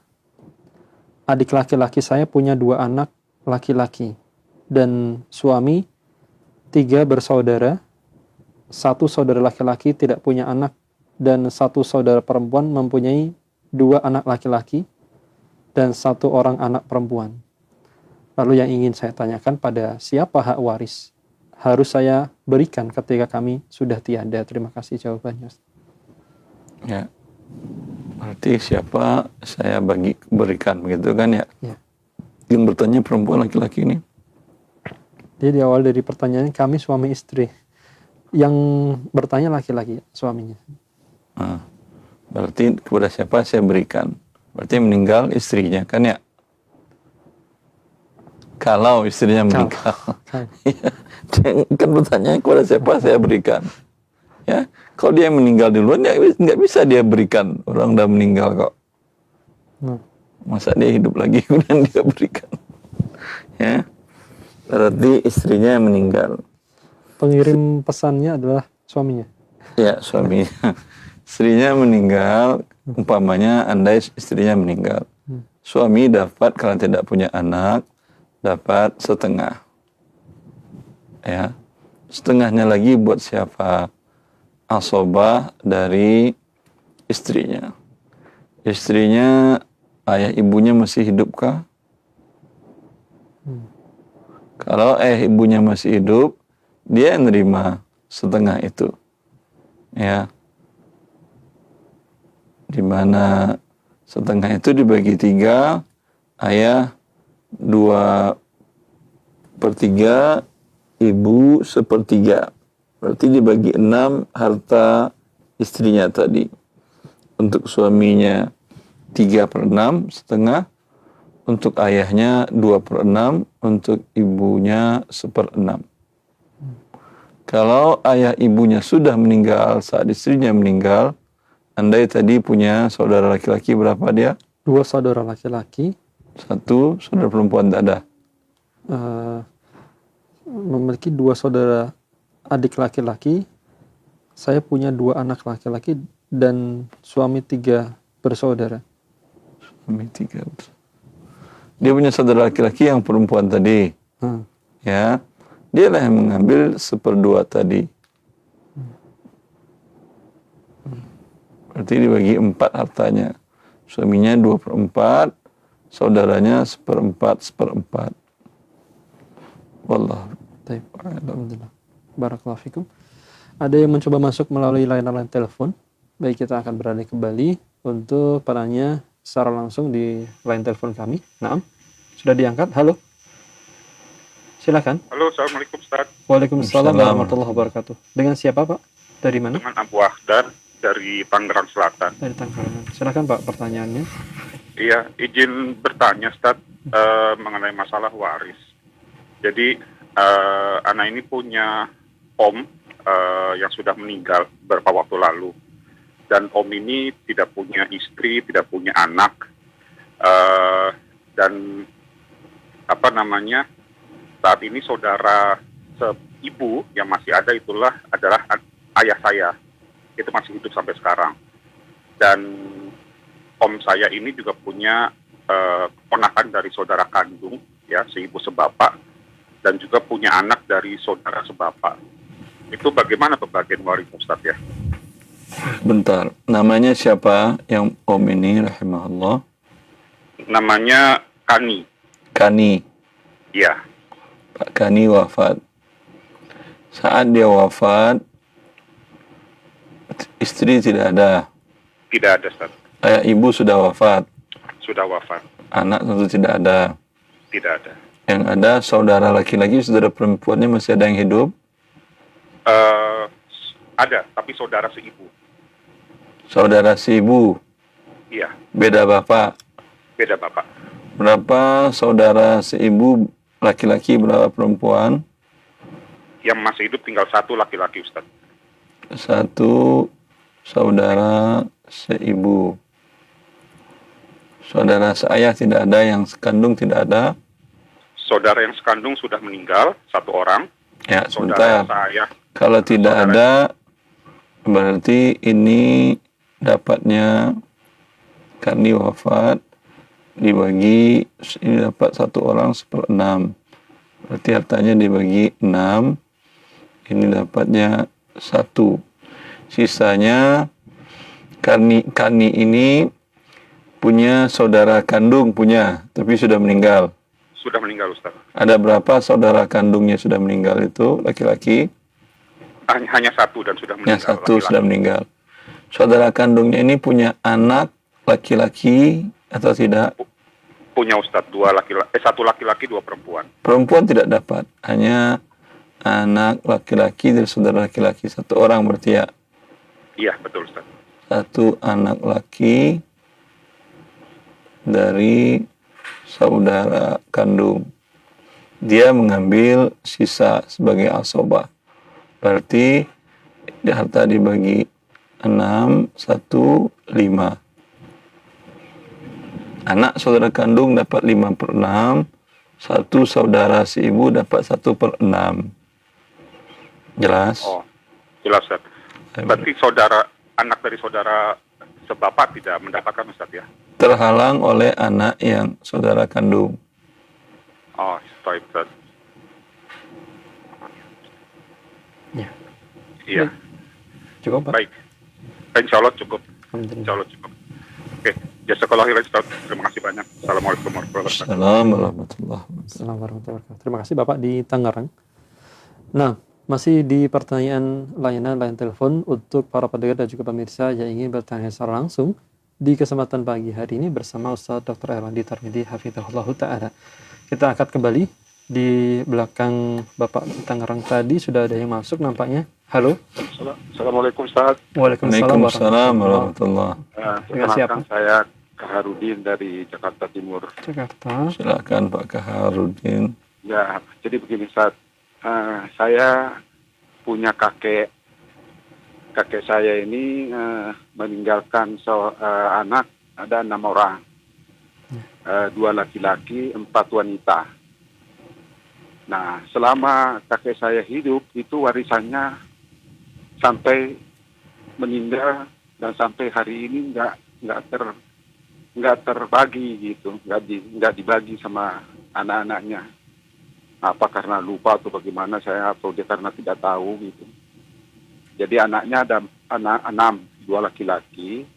adik laki-laki saya punya 2 anak laki-laki, dan suami 3 bersaudara, 1 saudara laki-laki tidak punya anak, dan 1 saudara perempuan mempunyai 2 anak laki-laki, dan 1 orang anak perempuan. Lalu yang ingin saya tanyakan, pada siapa hak waris harus saya berikan ketika kami sudah tiada? Terima kasih jawabannya. Ya. Berarti siapa saya berikan begitu kan ya? Ya. Yang bertanya perempuan laki-laki ini. Jadi di awal dari pertanyaannya kami suami istri. Yang bertanya laki-laki suaminya. Nah, berarti kepada siapa saya berikan? Berarti meninggal istrinya kan ya? Kalau istrinya meninggal. Kan bertanya kepada siapa saya berikan? Ya, kalau dia meninggal duluan ya nggak bisa dia berikan, orang udah meninggal kok. Masa dia hidup lagi kemudian dia berikan? Ya, berarti istrinya yang meninggal. Pengirim pesannya adalah suaminya. Ya, suaminya. Istrinya meninggal, umpamanya andai istrinya meninggal. Suami dapat kalau tidak punya anak, dapat setengah. Ya, setengahnya lagi buat siapa? Asobah dari istrinya. Istrinya, ayah ibunya masih hidupkah? Kalau ayah ibunya masih hidup, dia nerima setengah itu. Ya. Di mana setengah itu dibagi 3, ayah 2/3, ibu 1/3. Berarti dibagi 6 harta istrinya tadi. Untuk suaminya 3/6 setengah, untuk ayahnya 2/6, untuk ibunya 1/6. Kalau ayah ibunya sudah meninggal saat istrinya meninggal, andai tadi punya saudara laki-laki berapa dia? 2 saudara laki-laki. 1 saudara perempuan tak ada. Memiliki 2 saudara adik laki-laki, saya punya 2 anak laki-laki, dan suami 3 bersaudara. Suami 3 bersaudara. Dia punya saudara laki-laki yang perempuan tadi. Ya, dialah yang mengambil 1/2 tadi. Berarti dibagi 4 hartanya. Suaminya 2/4, saudaranya 1/4. Wallah. Alhamdulillah. Barakallahu fikum. Ada yang mencoba masuk melalui line telepon. Baik, kita akan beralih kembali untuk penanya secara langsung di line telepon kami. Naam, sudah diangkat. Halo. Silakan. Halo, assalamualaikum Ustaz. Waalaikumsalam warahmatullahi wabarakatuh. Dengan siapa Pak? Dari mana? Dengan Abu Ahdan dari Tangerang Selatan. Dari Tangerang. Silakan Pak pertanyaannya. Iya, izin bertanya, Ustaz, mengenai masalah waris. Jadi, anak ini punya om yang sudah meninggal beberapa waktu lalu. Dan om ini tidak punya istri, tidak punya anak. Dan, saat ini saudara ibu yang masih ada adalah ayah saya. Itu masih hidup sampai sekarang. Dan om saya ini juga punya keponakan dari saudara kandung, ya, seibu sebapak, dan juga punya anak dari saudara sebapak. Itu bagaimana pembagian waris, Ustaz, ya? Bentar, namanya siapa yang om ini, rahimahullah? Namanya Kani. Kani. Iya. Pak Kani wafat. Saat dia wafat, istri tidak ada. Tidak ada, Ustaz. Ayah ibu sudah wafat. Sudah wafat. Anak tentu tidak ada. Tidak ada. Yang ada saudara laki-laki, saudara perempuannya masih ada yang hidup? Ada, tapi saudara seibu. Saudara seibu? Iya. Beda bapak? Beda bapak. Berapa saudara seibu laki-laki, berapa perempuan? Yang masih hidup tinggal satu laki-laki, Ustaz. Satu saudara seibu. Saudara seayah tidak ada, yang sekandung tidak ada. Saudara yang sekandung sudah meninggal, satu orang. Ya, Saudara sebentar. saya. Kalau tidak ada, berarti ini dapatnya Kani wafat, dibagi, ini dapat satu orang 1/6. Berarti hartanya dibagi 6, ini dapatnya 1. Sisanya, Kani ini punya saudara kandung, tapi sudah meninggal. Sudah meninggal, Ustaz. Ada berapa saudara kandungnya sudah meninggal itu, laki-laki? Hanya satu dan sudah meninggal. Yang satu laki-laki. sudah meninggal. Saudara kandungnya ini punya anak laki-laki atau tidak? Punya, Ustaz, satu laki-laki, 2 perempuan. Perempuan tidak dapat, hanya anak laki-laki dari saudara laki-laki. 1 orang berarti ya? Iya, betul, Ustaz. 1 anak laki dari saudara kandung. Dia mengambil sisa sebagai asobah. Berarti harta dibagi 6, 1, 5. Anak saudara kandung dapat 5/6, 1 saudara si ibu dapat 1/6. Jelas? Oh, jelas, Ustaz. Berarti anak dari saudara sebapak tidak mendapatkan, Ustaz, ya? Terhalang oleh anak yang saudara kandung. Oh, baik, Ustaz. Ya. Iya. Cukup, Pak? Baik. Insya Allah cukup. Alhamdulillah. Insya Allah cukup. Oke. Jazakallahu khairan, Ustaz. Terima kasih banyak. Assalamualaikum warahmatullahi wabarakatuh. Assalamualaikum warahmatullahi wabarakatuh. Assalamualaikum warahmatullahi wabarakatuh. Terima kasih Bapak di Tangerang. Nah, masih di pertanyaan layanan telepon untuk para pendengar dan juga pemirsa yang ingin bertanya secara langsung di kesempatan pagi hari ini bersama Ustaz Dr. Erlandi Tarmidi Hafizahullah Ta'ala. Kita angkat kembali di belakang Bapak di Tangerang tadi sudah ada yang masuk nampaknya. Halo. Assalamualaikum, Ustaz. Waalaikumsalam warahmatullahi wabarakatuh. Dengan siapa? Saya Kaharudin dari Jakarta Timur. Jakarta. Silakan Pak Kaharudin. Ya, jadi begini, Ustaz. Saya punya kakek saya ini meninggalkan anak ada 6 orang, 2 laki-laki, 4 wanita. Nah, selama kakek saya hidup itu warisannya sampai meninggal dan sampai hari ini nggak terbagi gitu, nggak dibagi sama anak-anaknya. Apa karena lupa atau bagaimana saya, atau dia karena tidak tahu gitu. Jadi anaknya ada anak 6, 2 laki-laki,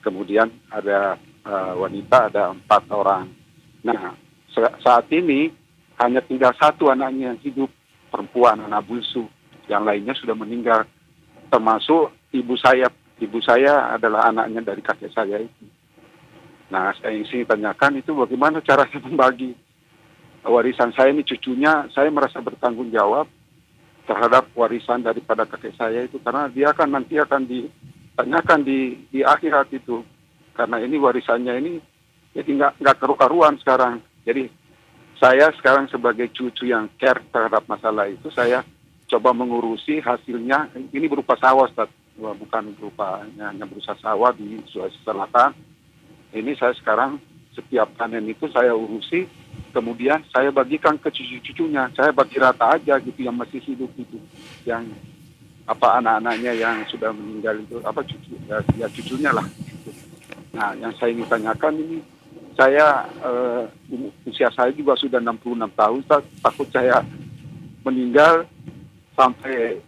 kemudian ada wanita ada 4 orang. Nah, saat ini hanya tinggal 1 anaknya yang hidup, perempuan, anak bungsu. Yang lainnya sudah meninggal, termasuk ibu saya. Ibu saya adalah anaknya dari kakek saya itu. Nah, saya ingin tanyakan itu bagaimana caranya membagi warisan saya ini, cucunya. Saya merasa bertanggung jawab terhadap warisan daripada kakek saya itu, karena dia nanti akan ditanyakan di akhirat itu, karena ini warisannya ini Jadi nggak karu-karuan sekarang. Jadi saya sekarang sebagai cucu yang care terhadap masalah itu, saya coba mengurusi hasilnya. Ini berupa sawah, Ustaz. Bukan berupa hanya berusaha sawah di Sulawesi Selatan. Ini saya sekarang setiap panen itu saya urusi, kemudian saya bagikan ke cucu-cucunya. Saya bagi rata aja gitu yang masih hidup itu, yang anak-anaknya yang sudah meninggal itu cucunya lah. Gitu. Nah, yang saya ingin tanyakan ini, saya usia saya juga sudah 66 tahun, takut saya meninggal sampai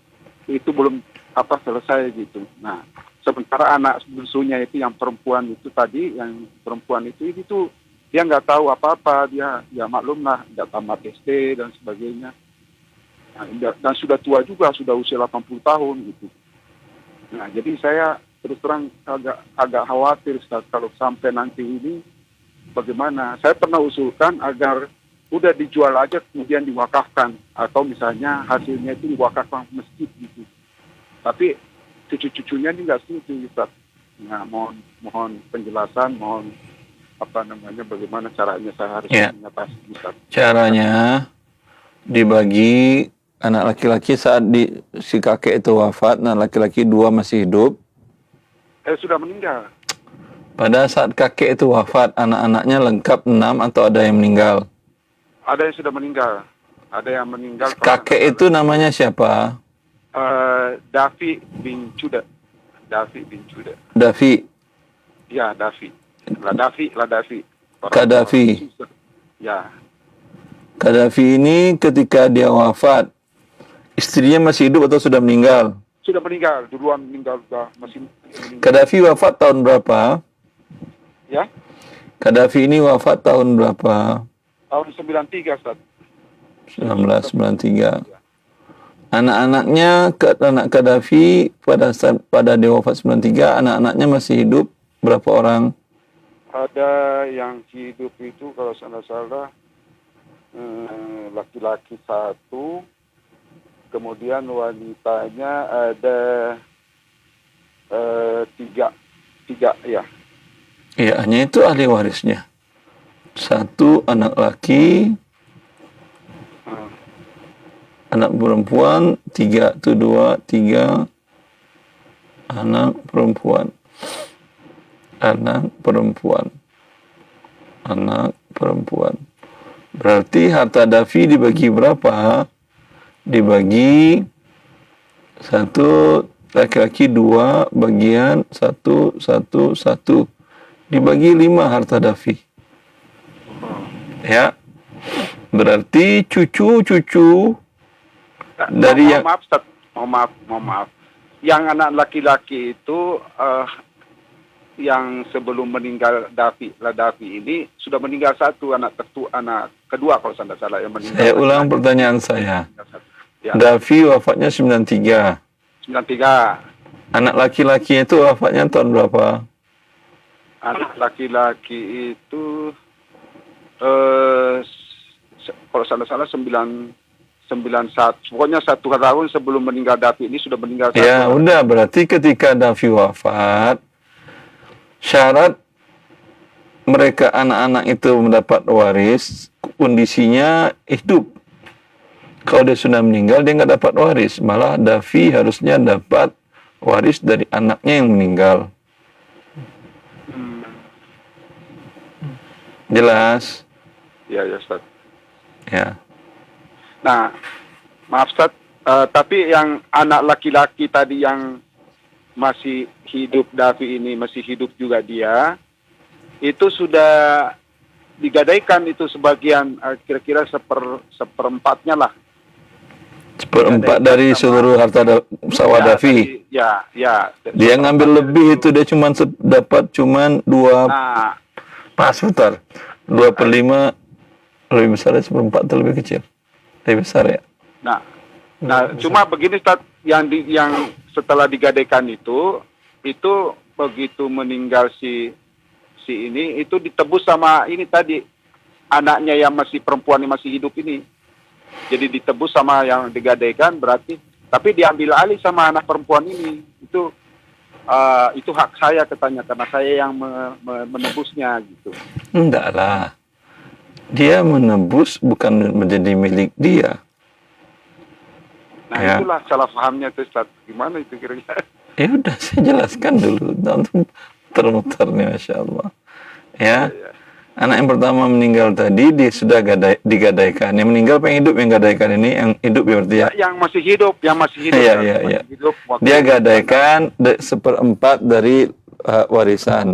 itu belum selesai gitu. Nah, sementara anak bungsunya itu yang perempuan itu tadi, yang perempuan itu dia nggak tahu apa-apa, dia ya maklum lah, nggak tamat SD dan sebagainya. Nah, dan sudah tua juga, sudah usia 80 tahun gitu. Nah, jadi saya terus terang agak khawatir, Ustaz, kalau sampai nanti ini bagaimana. Saya pernah usulkan agar udah dijual aja kemudian diwakafkan, atau misalnya hasilnya itu diwakafkan masjid gitu. Tapi cucu-cucunya ini nggak setuju, Ustaz. Nah, mohon penjelasan, mohon bagaimana caranya saya harus mengatasi, Ustaz. Caranya dibagi anak laki-laki saat si kakek itu wafat, anak laki-laki 2 masih hidup. Sudah meninggal. Pada saat kakek itu wafat, anak-anaknya lengkap 6 atau ada yang meninggal? Ada yang sudah meninggal. Ada yang meninggal. Kakek itu namanya siapa? Dafi bin Cuda. Dafi. Ya, Dafi. Ladafi. Kadafi. Ya. Kadafi ini ketika dia wafat, istrinya masih hidup atau sudah meninggal? Sudah meninggal, duluan meninggal, masih meninggal. Kadafi wafat tahun berapa? Ya? Kadafi ini wafat tahun berapa? Tahun 93, Ustaz. 1993. Anak-anaknya, anak Kadafi pada dia wafat 93, anak-anaknya masih hidup berapa orang? Ada yang hidup itu kalau salah laki-laki 1, kemudian wanitanya ada 3 ya. Iya, hanya itu ahli warisnya. 1 anak laki, anak perempuan, 3 anak perempuan. Berarti harta Dafi dibagi berapa? Dibagi 1 laki-laki 2 bagian 1. Dibagi 5 harta Dafi. Ya. Berarti cucu-cucu dari yang... Mohon maaf. Yang anak laki-laki itu yang sebelum meninggal Dafi ini sudah meninggal 1, anak kedua kalau saya tidak salah yang meninggal. Saya ulang pertanyaan saya. Ya. Dafi wafatnya 93. Anak laki-laki itu wafatnya tahun berapa? Anak laki-laki itu kalau salah 91. Pokoknya 1 tahun sebelum meninggal Dafi ini sudah meninggal 1. Ya, udah berarti ketika Dafi wafat, syarat mereka anak-anak itu mendapat waris, kondisinya hidup. Kalau dia sudah meninggal, dia nggak dapat waris. Malah Dafi harusnya dapat waris dari anaknya yang meninggal. Jelas? Ya, Ustaz. Ya. Nah, maaf Ustaz, tapi yang anak laki-laki tadi yang masih hidup, Dafi ini masih hidup juga dia, itu sudah digadaikan itu sebagian, kira-kira seperempatnya lah. Seperempat dari seluruh harta sawah Dafi. Ya. Dia ngambil lebih itu, dia dapat cuma 2. Nah, pas putar. 2/5 lebih besar dari 1/4 atau lebih kecil? Lebih besar ya. Nah, cuma begini Ustaz, yang setelah digadaikan itu begitu meninggal si ini itu ditebus sama ini tadi anaknya yang masih perempuan yang masih hidup ini. Jadi ditebus sama yang digadaikan berarti, tapi diambil alih sama anak perempuan ini. Itu itu hak saya katanya karena saya yang menebusnya gitu. Enggak lah. Dia menebus bukan menjadi milik dia. Nah Ya. itulah salah pahamnya tuh Ustaz. Gimana itu kira-kira? Ya udah, saya jelaskan dulu. Untuk muter-muternya, Masya Allah. Ya. Anak yang pertama meninggal tadi, dia sudah digadaikan. Yang meninggal pengen hidup, yang gadaikan ini, yang hidup ya berarti ya. Yang masih hidup, Iya, Ustaz. iya, Masih iya. hidup waktu Dia gadaikan 1/4 dari warisan.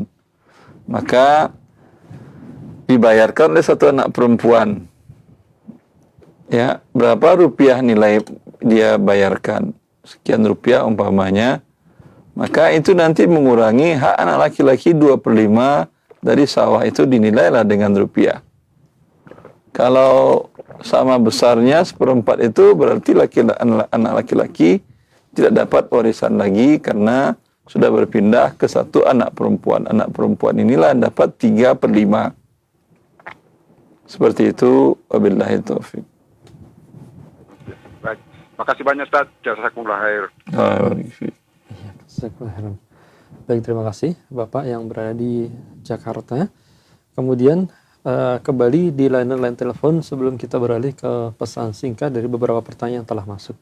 Maka dibayarkan oleh satu anak perempuan. Ya, berapa rupiah nilai dia bayarkan? Sekian rupiah umpamanya. Maka itu nanti mengurangi hak anak laki-laki 2/5 dari sawah itu dinilailah dengan rupiah. Kalau sama besarnya 1/4 itu berarti anak laki-laki tidak dapat warisan lagi karena sudah berpindah ke satu anak perempuan. Anak perempuan inilah dapat 3/5. Seperti itu, wabillahi taufik. Baik. Makasih banyak Ustaz. Jazakumullah khair. Baik, terima kasih Bapak yang berada di Jakarta. Kemudian kembali di line telepon sebelum kita beralih ke pesan singkat dari beberapa pertanyaan yang telah masuk.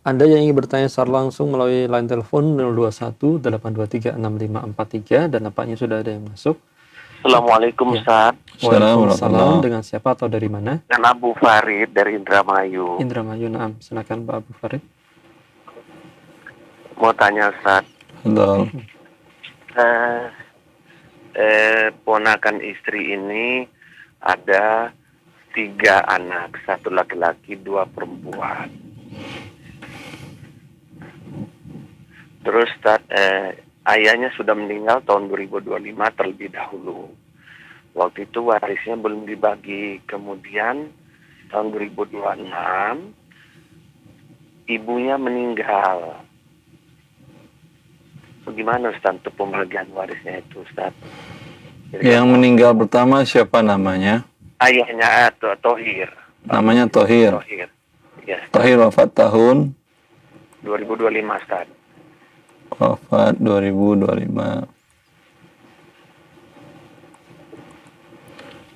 Anda yang ingin bertanya secara langsung melalui line telepon 021 823 6543 dan nampaknya sudah ada yang masuk. Assalamualaikum Ustaz. Waalaikumsalam. Dengan siapa atau dari mana? Dengan Abu Farid dari Indramayu. Indramayu, naam. Silakan Pak Abu Farid. Mau tanya Ustaz. Betul. Ponakan istri ini ada 3 anak, 1 laki-laki, 2 perempuan. Terus ayahnya sudah meninggal tahun 2025 terlebih dahulu. Waktu itu warisnya belum dibagi. Kemudian tahun 2026 ibunya meninggal. Bagaimana Ustaz untuk pembagian warisnya itu Ustaz? Yang meninggal pertama siapa namanya? Ayahnya Tohir. Namanya Tohir. Tohir. Ya, Tohir wafat tahun 2025 Ustaz. Wafat 2025.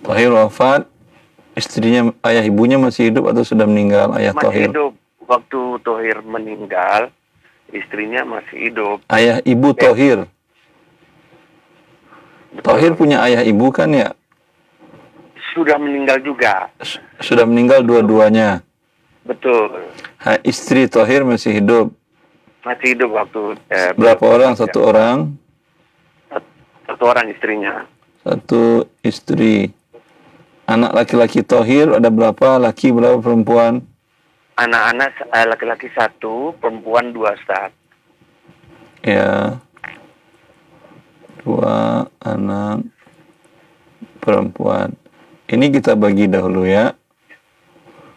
Tohir wafat, istrinya, ayah ibunya masih hidup atau sudah meninggal? Ayah Masih Tohir. hidup. Waktu Tohir meninggal, istrinya masih hidup. Ayah ibu Tohir. Tohir punya ayah ibu kan ya? Sudah meninggal juga. Sudah meninggal dua-duanya. Betul. Istri Tohir masih hidup. Masih hidup waktu. Berapa orang? Satu orang? Satu orang istrinya. Satu istri. Anak laki-laki Tohir ada berapa? Laki berapa? Perempuan? Anak-anak laki-laki 1, perempuan 2 Ustaz. Ya. 2 anak perempuan. Ini kita bagi dahulu ya.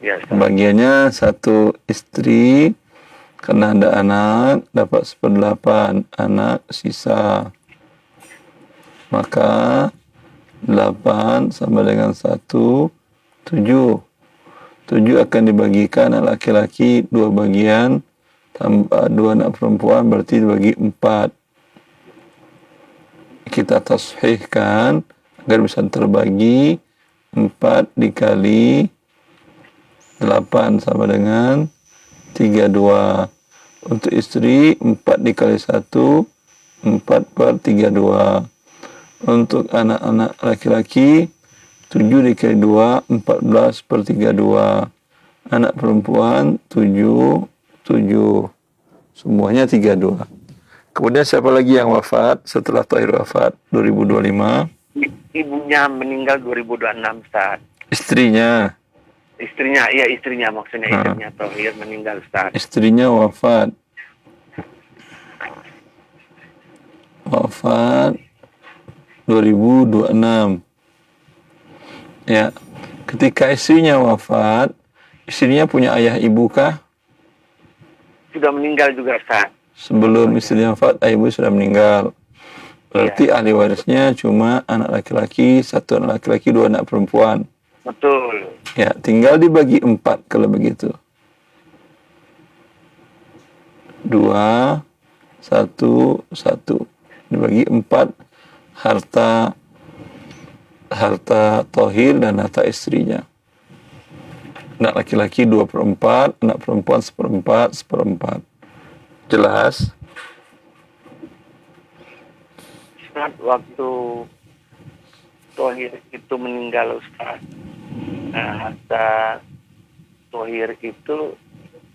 Ya, Ustaz. Bagiannya 1 istri, karena ada anak, dapat 1/8 anak sisa. Maka 8 sama dengan 1, 7. 7 akan dibagikan anak laki-laki 2 bagian, tambah 2 anak perempuan, berarti dibagi 4. Kita tashihkan agar bisa terbagi. 4 dikali 8 sama dengan 32. Untuk istri 4 dikali 1, 4/32. Untuk anak-anak laki-laki 7 dikali 2, 14/32. Anak perempuan 7, 7. Semuanya 32. Kemudian siapa lagi yang wafat setelah Tohir wafat 2025? Ibunya meninggal 2026 Ustaz. Istrinya. Istrinya, iya istrinya maksudnya istrinya Tohir meninggal Ustaz. Istrinya wafat. Wafat 2026. Ya. Ketika istrinya wafat, istrinya punya ayah ibu kah? Sudah meninggal juga Ustaz. Sebelum istrinya wafat, ayah ibu sudah meninggal. Berarti ahli warisnya cuma anak laki-laki, 1 anak laki-laki, 2 anak perempuan. Betul. Ya, tinggal dibagi 4 kalau begitu. 2 satu dibagi 4 harta tohir dan harta istrinya. Anak laki-laki 2/4, anak perempuan 1/4. Jelas? Ustaz, waktu tohir itu meninggal Ustaz, harta tohir itu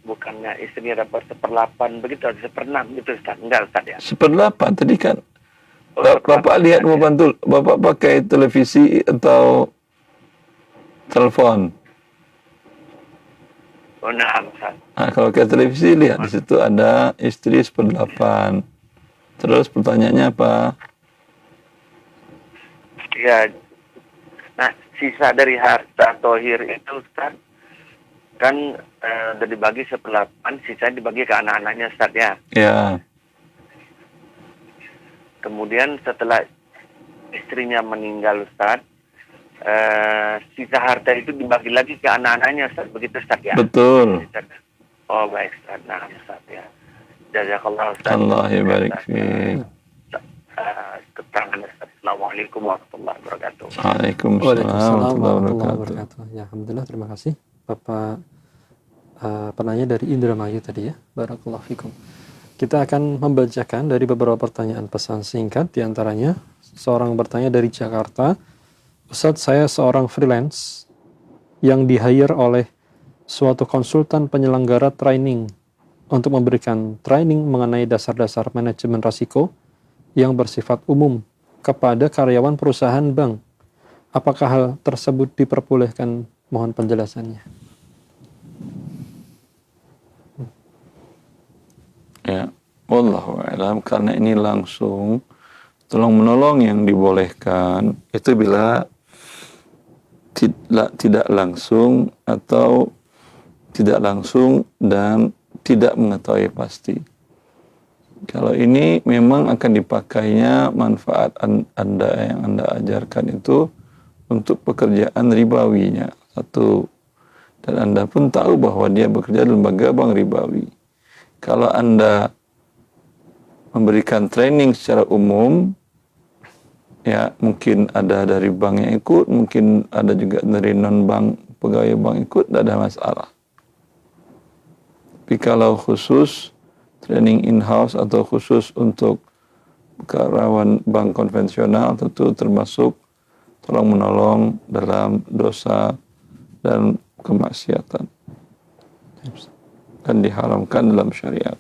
bukannya istrinya dapat 1/8 begitu, 1/6 gitu Ustaz? Enggak Ustaz ya? 1/8 tadi kan. Bapak lihat membantu, Bapak pakai televisi atau telepon. Oh, nah, Ustaz. Nah, kalau ke televisi lihat di situ ada istri 1/8. Terus pertanyaannya apa? Ya, nah sisa dari harta tohir itu Ustaz kan udah dibagi 1/8, sisa dibagi ke anak-anaknya Ustaz ya. Ya. Kemudian setelah istrinya meninggal Ustaz, sisa harta itu dibagi lagi ke anak-anaknya Ustaz, begitu Ustaz ya? Betul. Oh baik Ustaz, nah Ustaz ya. Jazakallah Ustaz. Allah barik fiik. Keterangan Ustaz. Assalamualaikum warahmatullahi wabarakatuh. Waalaikumsalam warahmatullahi wabarakatuh. Ya, alhamdulillah, terima kasih Bapak penanya dari Indramayu tadi ya. Barakallahu fikum. Kita akan membacakan dari beberapa pertanyaan pesan singkat, diantaranya seorang bertanya dari Jakarta. Ustadz, saya seorang freelance yang di-hire oleh suatu konsultan penyelenggara training untuk memberikan training mengenai dasar-dasar manajemen risiko yang bersifat umum kepada karyawan perusahaan bank. Apakah hal tersebut diperbolehkan? Mohon penjelasannya. Ya, wallahu a'lam, karena ini langsung tolong menolong yang dibolehkan itu bila tidak langsung atau tidak langsung dan tidak mengetahui pasti. Kalau ini memang akan dipakainya manfaat Anda yang Anda ajarkan itu untuk pekerjaan ribawinya. Satu. Dan Anda pun tahu bahwa dia bekerja di lembaga bank ribawi. Kalau Anda memberikan training secara umum, ya mungkin ada dari bank yang ikut, mungkin ada juga dari non-bank, pegawai bank ikut, tidak ada masalah. Tapi kalau khusus training in-house atau khusus untuk karyawan bank konvensional, tentu termasuk tolong menolong dalam dosa dan kemaksiatan dan diharamkan dalam syariat.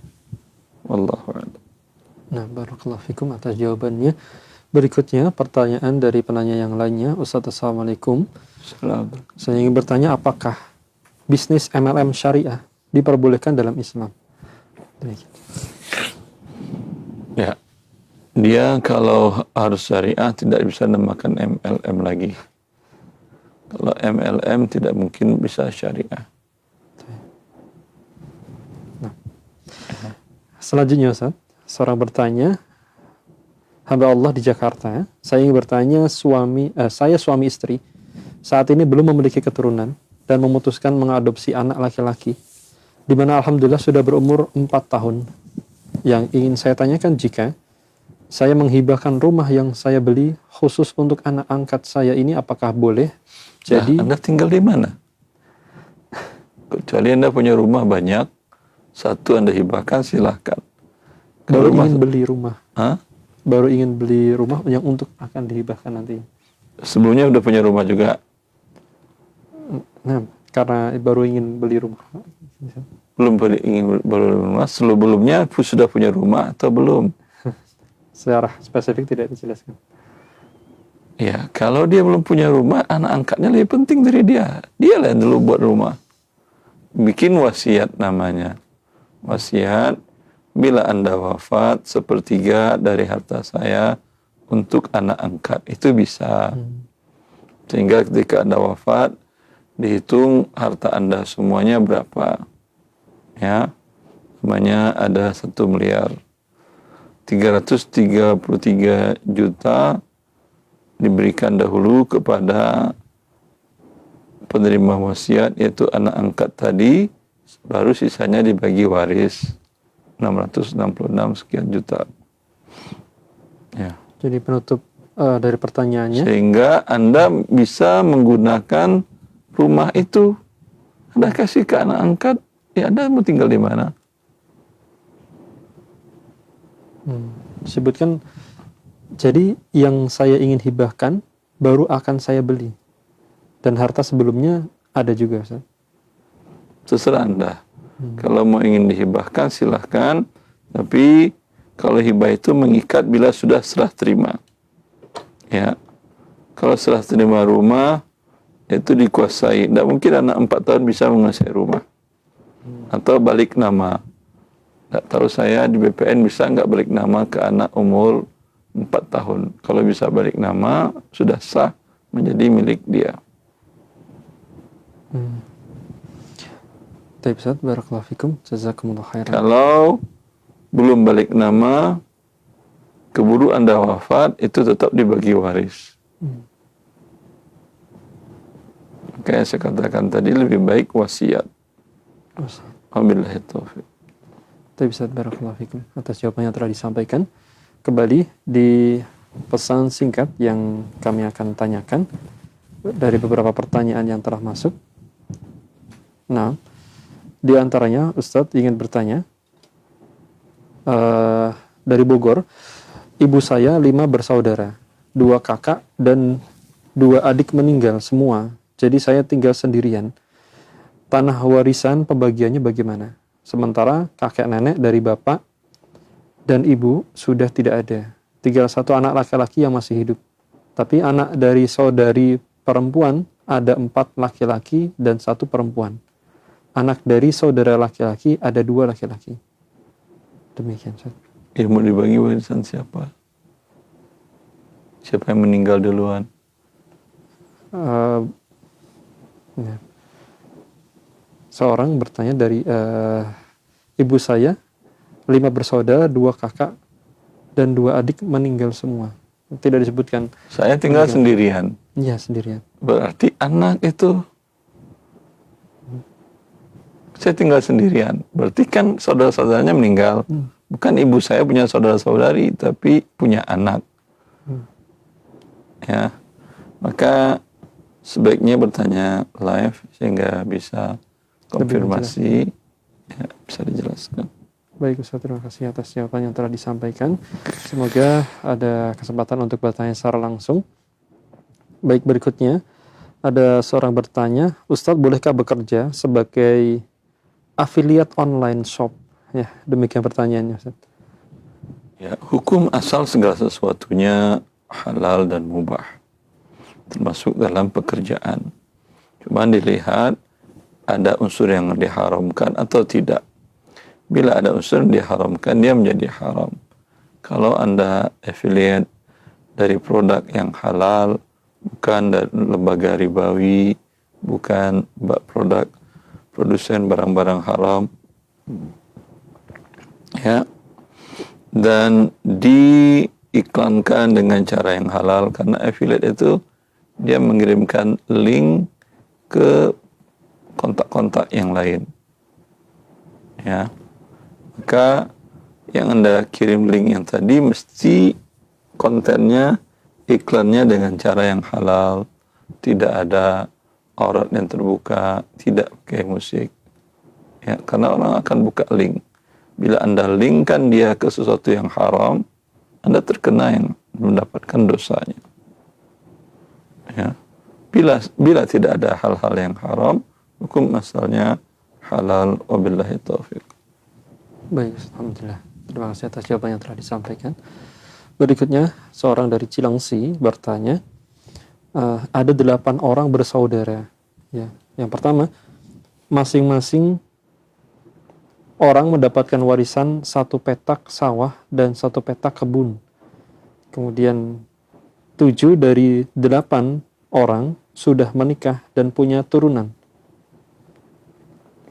Wallahu a'lam. Nah, barakallahu fikum atas jawabannya. Berikutnya pertanyaan dari penanya yang lainnya. Ustaz, assalamualaikum. Saya ingin bertanya, apakah bisnis MLM syariah diperbolehkan dalam Islam? Ya, dia kalau harus syariah tidak bisa namakan MLM lagi. Kalau MLM tidak mungkin bisa syariah. Selanjutnya Ustaz, seorang bertanya, hamba Allah di Jakarta, saya ingin bertanya, saya suami istri, saat ini belum memiliki keturunan dan memutuskan mengadopsi anak laki-laki, di mana alhamdulillah sudah berumur 4 tahun. Yang ingin saya tanyakan, jika saya menghibahkan rumah yang saya beli khusus untuk anak angkat saya ini, apakah boleh? Jadi Anda tinggal di mana? Kecuali Anda punya rumah banyak, satu Anda hibahkan, silahkan. Baru ingin beli rumah. Hah? Baru ingin beli rumah yang untuk akan dihibahkan nanti. Sebelumnya udah punya rumah juga? Nah, karena baru ingin beli rumah. Ingin beli rumah, sebelumnya sudah punya rumah atau belum? Secara spesifik tidak dijelaskan. Ya, kalau dia belum punya rumah, anak angkatnya lebih penting dari dia. Dialah yang dulu buat rumah. Bikin wasiat namanya. Wasiat, bila Anda wafat, 1/3 dari harta saya untuk anak angkat. Itu bisa. Sehingga ketika Anda wafat, dihitung harta Anda semuanya berapa. Ya, namanya ada 1.333 juta diberikan dahulu kepada penerima wasiat, yaitu anak angkat tadi, baru sisanya dibagi waris. 666 sekian juta. Ya. Jadi penutup dari pertanyaannya. Sehingga Anda bisa menggunakan rumah itu. Anda kasih ke anak angkat, ya Anda mau tinggal di mana? Disebutkan, jadi yang saya ingin hibahkan baru akan saya beli. Dan harta sebelumnya ada juga, Ustaz. Terserah Anda. Kalau mau ingin dihibahkan silahkan, tapi kalau hibah itu mengikat bila sudah serah terima. Ya, kalau serah terima rumah itu dikuasai. Tidak mungkin anak 4 tahun bisa menguasai rumah. Atau balik nama. Tidak tahu saya di BPN bisa nggak balik nama ke anak umur 4 tahun. Kalau bisa balik nama sudah sah menjadi milik dia. Baik Ustaz, barakallahu fikum, jazakumullah khairan. Kalau belum balik nama, keburu Anda wafat, itu tetap dibagi waris. Kayak saya katakan tadi, lebih baik wasiat. Wabillahi taufiq. Baik Ustaz, barakallahu fikum atas jawabannya telah disampaikan. Kembali di pesan singkat yang kami akan tanyakan dari beberapa pertanyaan yang telah masuk. Nah, di antaranya Ustadz ingin bertanya, dari Bogor, ibu saya 5 bersaudara, 2 kakak dan 2 adik meninggal semua, jadi saya tinggal sendirian. Tanah warisan pembagiannya bagaimana? Sementara kakek nenek dari bapak dan ibu sudah tidak ada, tinggal 1 anak laki-laki yang masih hidup. Tapi anak dari saudari perempuan ada 4 laki-laki dan 1 perempuan. Anak dari saudara laki-laki ada 2 laki-laki. Demikian, Ustaz. Ya, mau dibagi warisan siapa? Siapa yang meninggal duluan? Ya. Seorang bertanya dari ibu saya, 5 bersaudara, 2 kakak dan 2 adik meninggal semua. Tidak disebutkan. Saya tinggal sendirian. Iya, sendirian. Berarti anak itu, saya tinggal sendirian. Berarti kan saudara-saudaranya meninggal. Bukan ibu saya punya saudara-saudari, tapi punya anak. Ya, maka sebaiknya bertanya live sehingga bisa konfirmasi, ya, bisa dijelaskan. Baik Ustaz, terima kasih atas jawaban yang telah disampaikan. Semoga ada kesempatan untuk bertanya secara langsung. Baik, berikutnya ada seorang bertanya, Ustaz bolehkah bekerja sebagai affiliate online shop? Ya, demikian pertanyaannya Ustaz. Ya, hukum asal segala sesuatunya halal dan mubah, termasuk dalam pekerjaan. Cuma dilihat ada unsur yang diharamkan atau tidak. Bila ada unsur yang diharamkan, dia menjadi haram. Kalau Anda affiliate dari produk yang halal, bukan dari lembaga ribawi, bukan produk produsen barang-barang haram, ya, dan diiklankan dengan cara yang halal, karena affiliate itu dia mengirimkan link ke kontak-kontak yang lain, ya, maka yang Anda kirim link yang tadi mesti kontennya, iklannya dengan cara yang halal, tidak ada aurat yang terbuka, tidak pakai musik, ya, karena orang akan buka link. Bila Anda linkkan dia ke sesuatu yang haram, Anda terkena yang mendapatkan dosanya. Ya. Bila tidak ada hal-hal yang haram, hukum asalnya halal. Wabillahi taufiq. Baik, alhamdulillah. Terima kasih atas jawaban yang telah disampaikan. Berikutnya, seorang dari Cilengsi bertanya, ada 8 orang bersaudara. Ya. Yang pertama, masing-masing orang mendapatkan warisan 1 petak sawah dan 1 petak kebun. Kemudian 7 dari 8 orang sudah menikah dan punya turunan.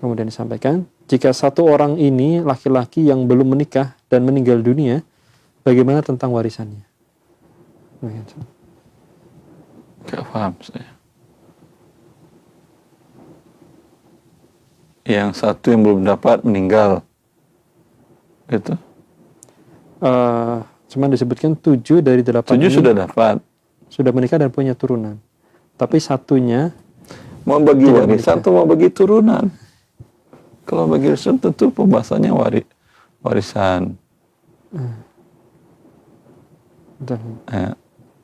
Kemudian disampaikan, jika 1 orang ini laki-laki yang belum menikah dan meninggal dunia, bagaimana tentang warisannya? Gak paham saya. Yang 1 yang belum dapat meninggal, Itu. Cuma disebutkan 7 dari 8 7 sudah dapat. Sudah menikah dan punya turunan. Tapi satunya mau bagi tidak warisan menikah. atau mau bagi turunan. Kalau bagi warisan tentu pembahasannya warisan.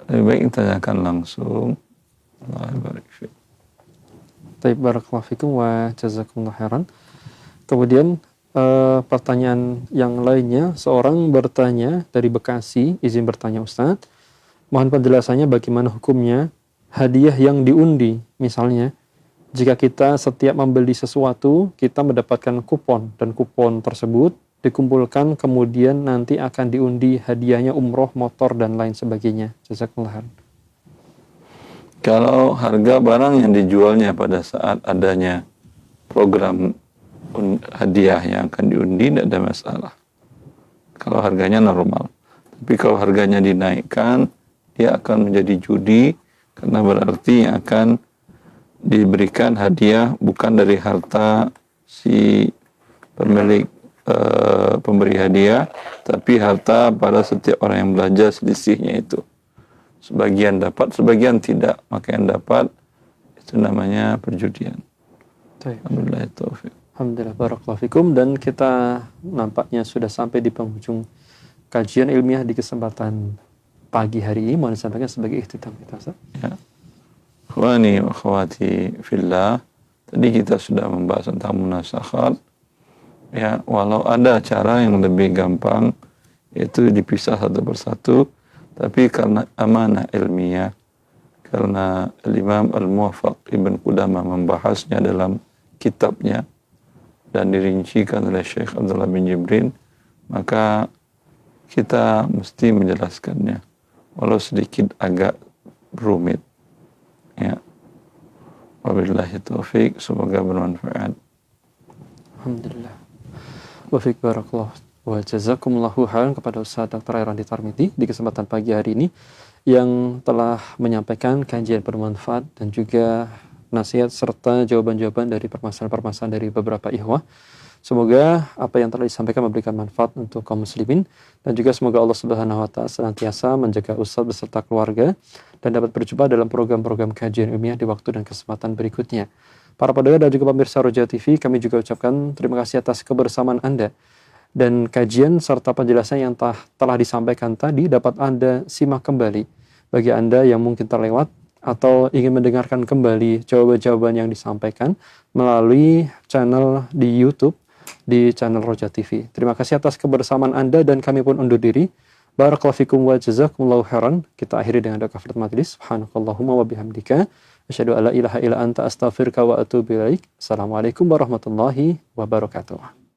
Lebih baik tanyakan langsung. Allah barik fiik. Baik, barakallahu fikum wa jazakumullah khairan. Kemudian pertanyaan yang lainnya, seorang bertanya dari Bekasi, izin bertanya Ustadz, mohon penjelasannya bagaimana hukumnya hadiah yang diundi. Misalnya, jika kita setiap membeli sesuatu, kita mendapatkan kupon, dan kupon tersebut dikumpulkan, kemudian nanti akan diundi hadiahnya umroh, motor, dan lain sebagainya. Jazakumullah khairan. Kalau harga barang yang dijualnya pada saat adanya program hadiah yang akan diundi, tidak ada masalah. Kalau harganya normal. Tapi kalau harganya dinaikkan, dia akan menjadi judi, karena berarti yang akan diberikan hadiah bukan dari harta si pemilik pemberi hadiah, tapi harta pada setiap orang yang belanja selisihnya itu. Sebagian dapat, sebagian tidak. Maka yang dapat itu namanya perjudian. Alhamdulillah taufiq. Alhamdulillah, barakallahu fikum. Dan kita nampaknya sudah sampai di penghujung kajian ilmiah di kesempatan pagi hari ini. Mohon disampaikan sebagai ikhtitam kita, Ustaz. Ya. Ikhwani wa akhwati fillah, tadi kita sudah membahas tentang munasakhat. Ya, walau ada cara yang lebih gampang, itu dipisah satu persatu, tapi karena amanah ilmiah, karena Imam Al-Muwaffaq Ibn Qudamah membahasnya dalam kitabnya dan dirincikan oleh Syekh Abdullah bin Jibrin, maka kita mesti menjelaskannya walau sedikit agak rumit. Ya. Wabillahi taufik, semoga bermanfaat. Alhamdulillah. Wa fiik barakallah wa jazakumullahu khairan kepada Ustaz Dr. Irwandi Tarmizi di kesempatan pagi hari ini yang telah menyampaikan kajian bermanfaat dan juga nasihat serta jawaban-jawaban dari permasalahan-permasalahan dari beberapa ikhwah. Semoga apa yang telah disampaikan memberikan manfaat untuk kaum muslimin, dan juga semoga Allah Subhanahu wa taala senantiasa menjaga Ustaz beserta keluarga dan dapat berjumpa dalam program-program kajian ilmiah di waktu dan kesempatan berikutnya. Para pendengar dan juga pemirsa Roja TV, kami juga ucapkan terima kasih atas kebersamaan Anda. Dan kajian serta penjelasan yang telah disampaikan tadi dapat Anda simak kembali. Bagi Anda yang mungkin terlewat atau ingin mendengarkan kembali jawaban-jawaban yang disampaikan melalui channel di YouTube, di channel Roja TV. Terima kasih atas kebersamaan Anda dan kami pun undur diri. Barakallahu fikum wa jazakumullahu khairan. Kita akhiri dengan doa kafaratul majlis. Subhanakallahumma wa bihamdika asyhadu an la ilaha illa anta astaghfiruka wa atubu ilaik. Assalamualaikum warahmatullahi wabarakatuh.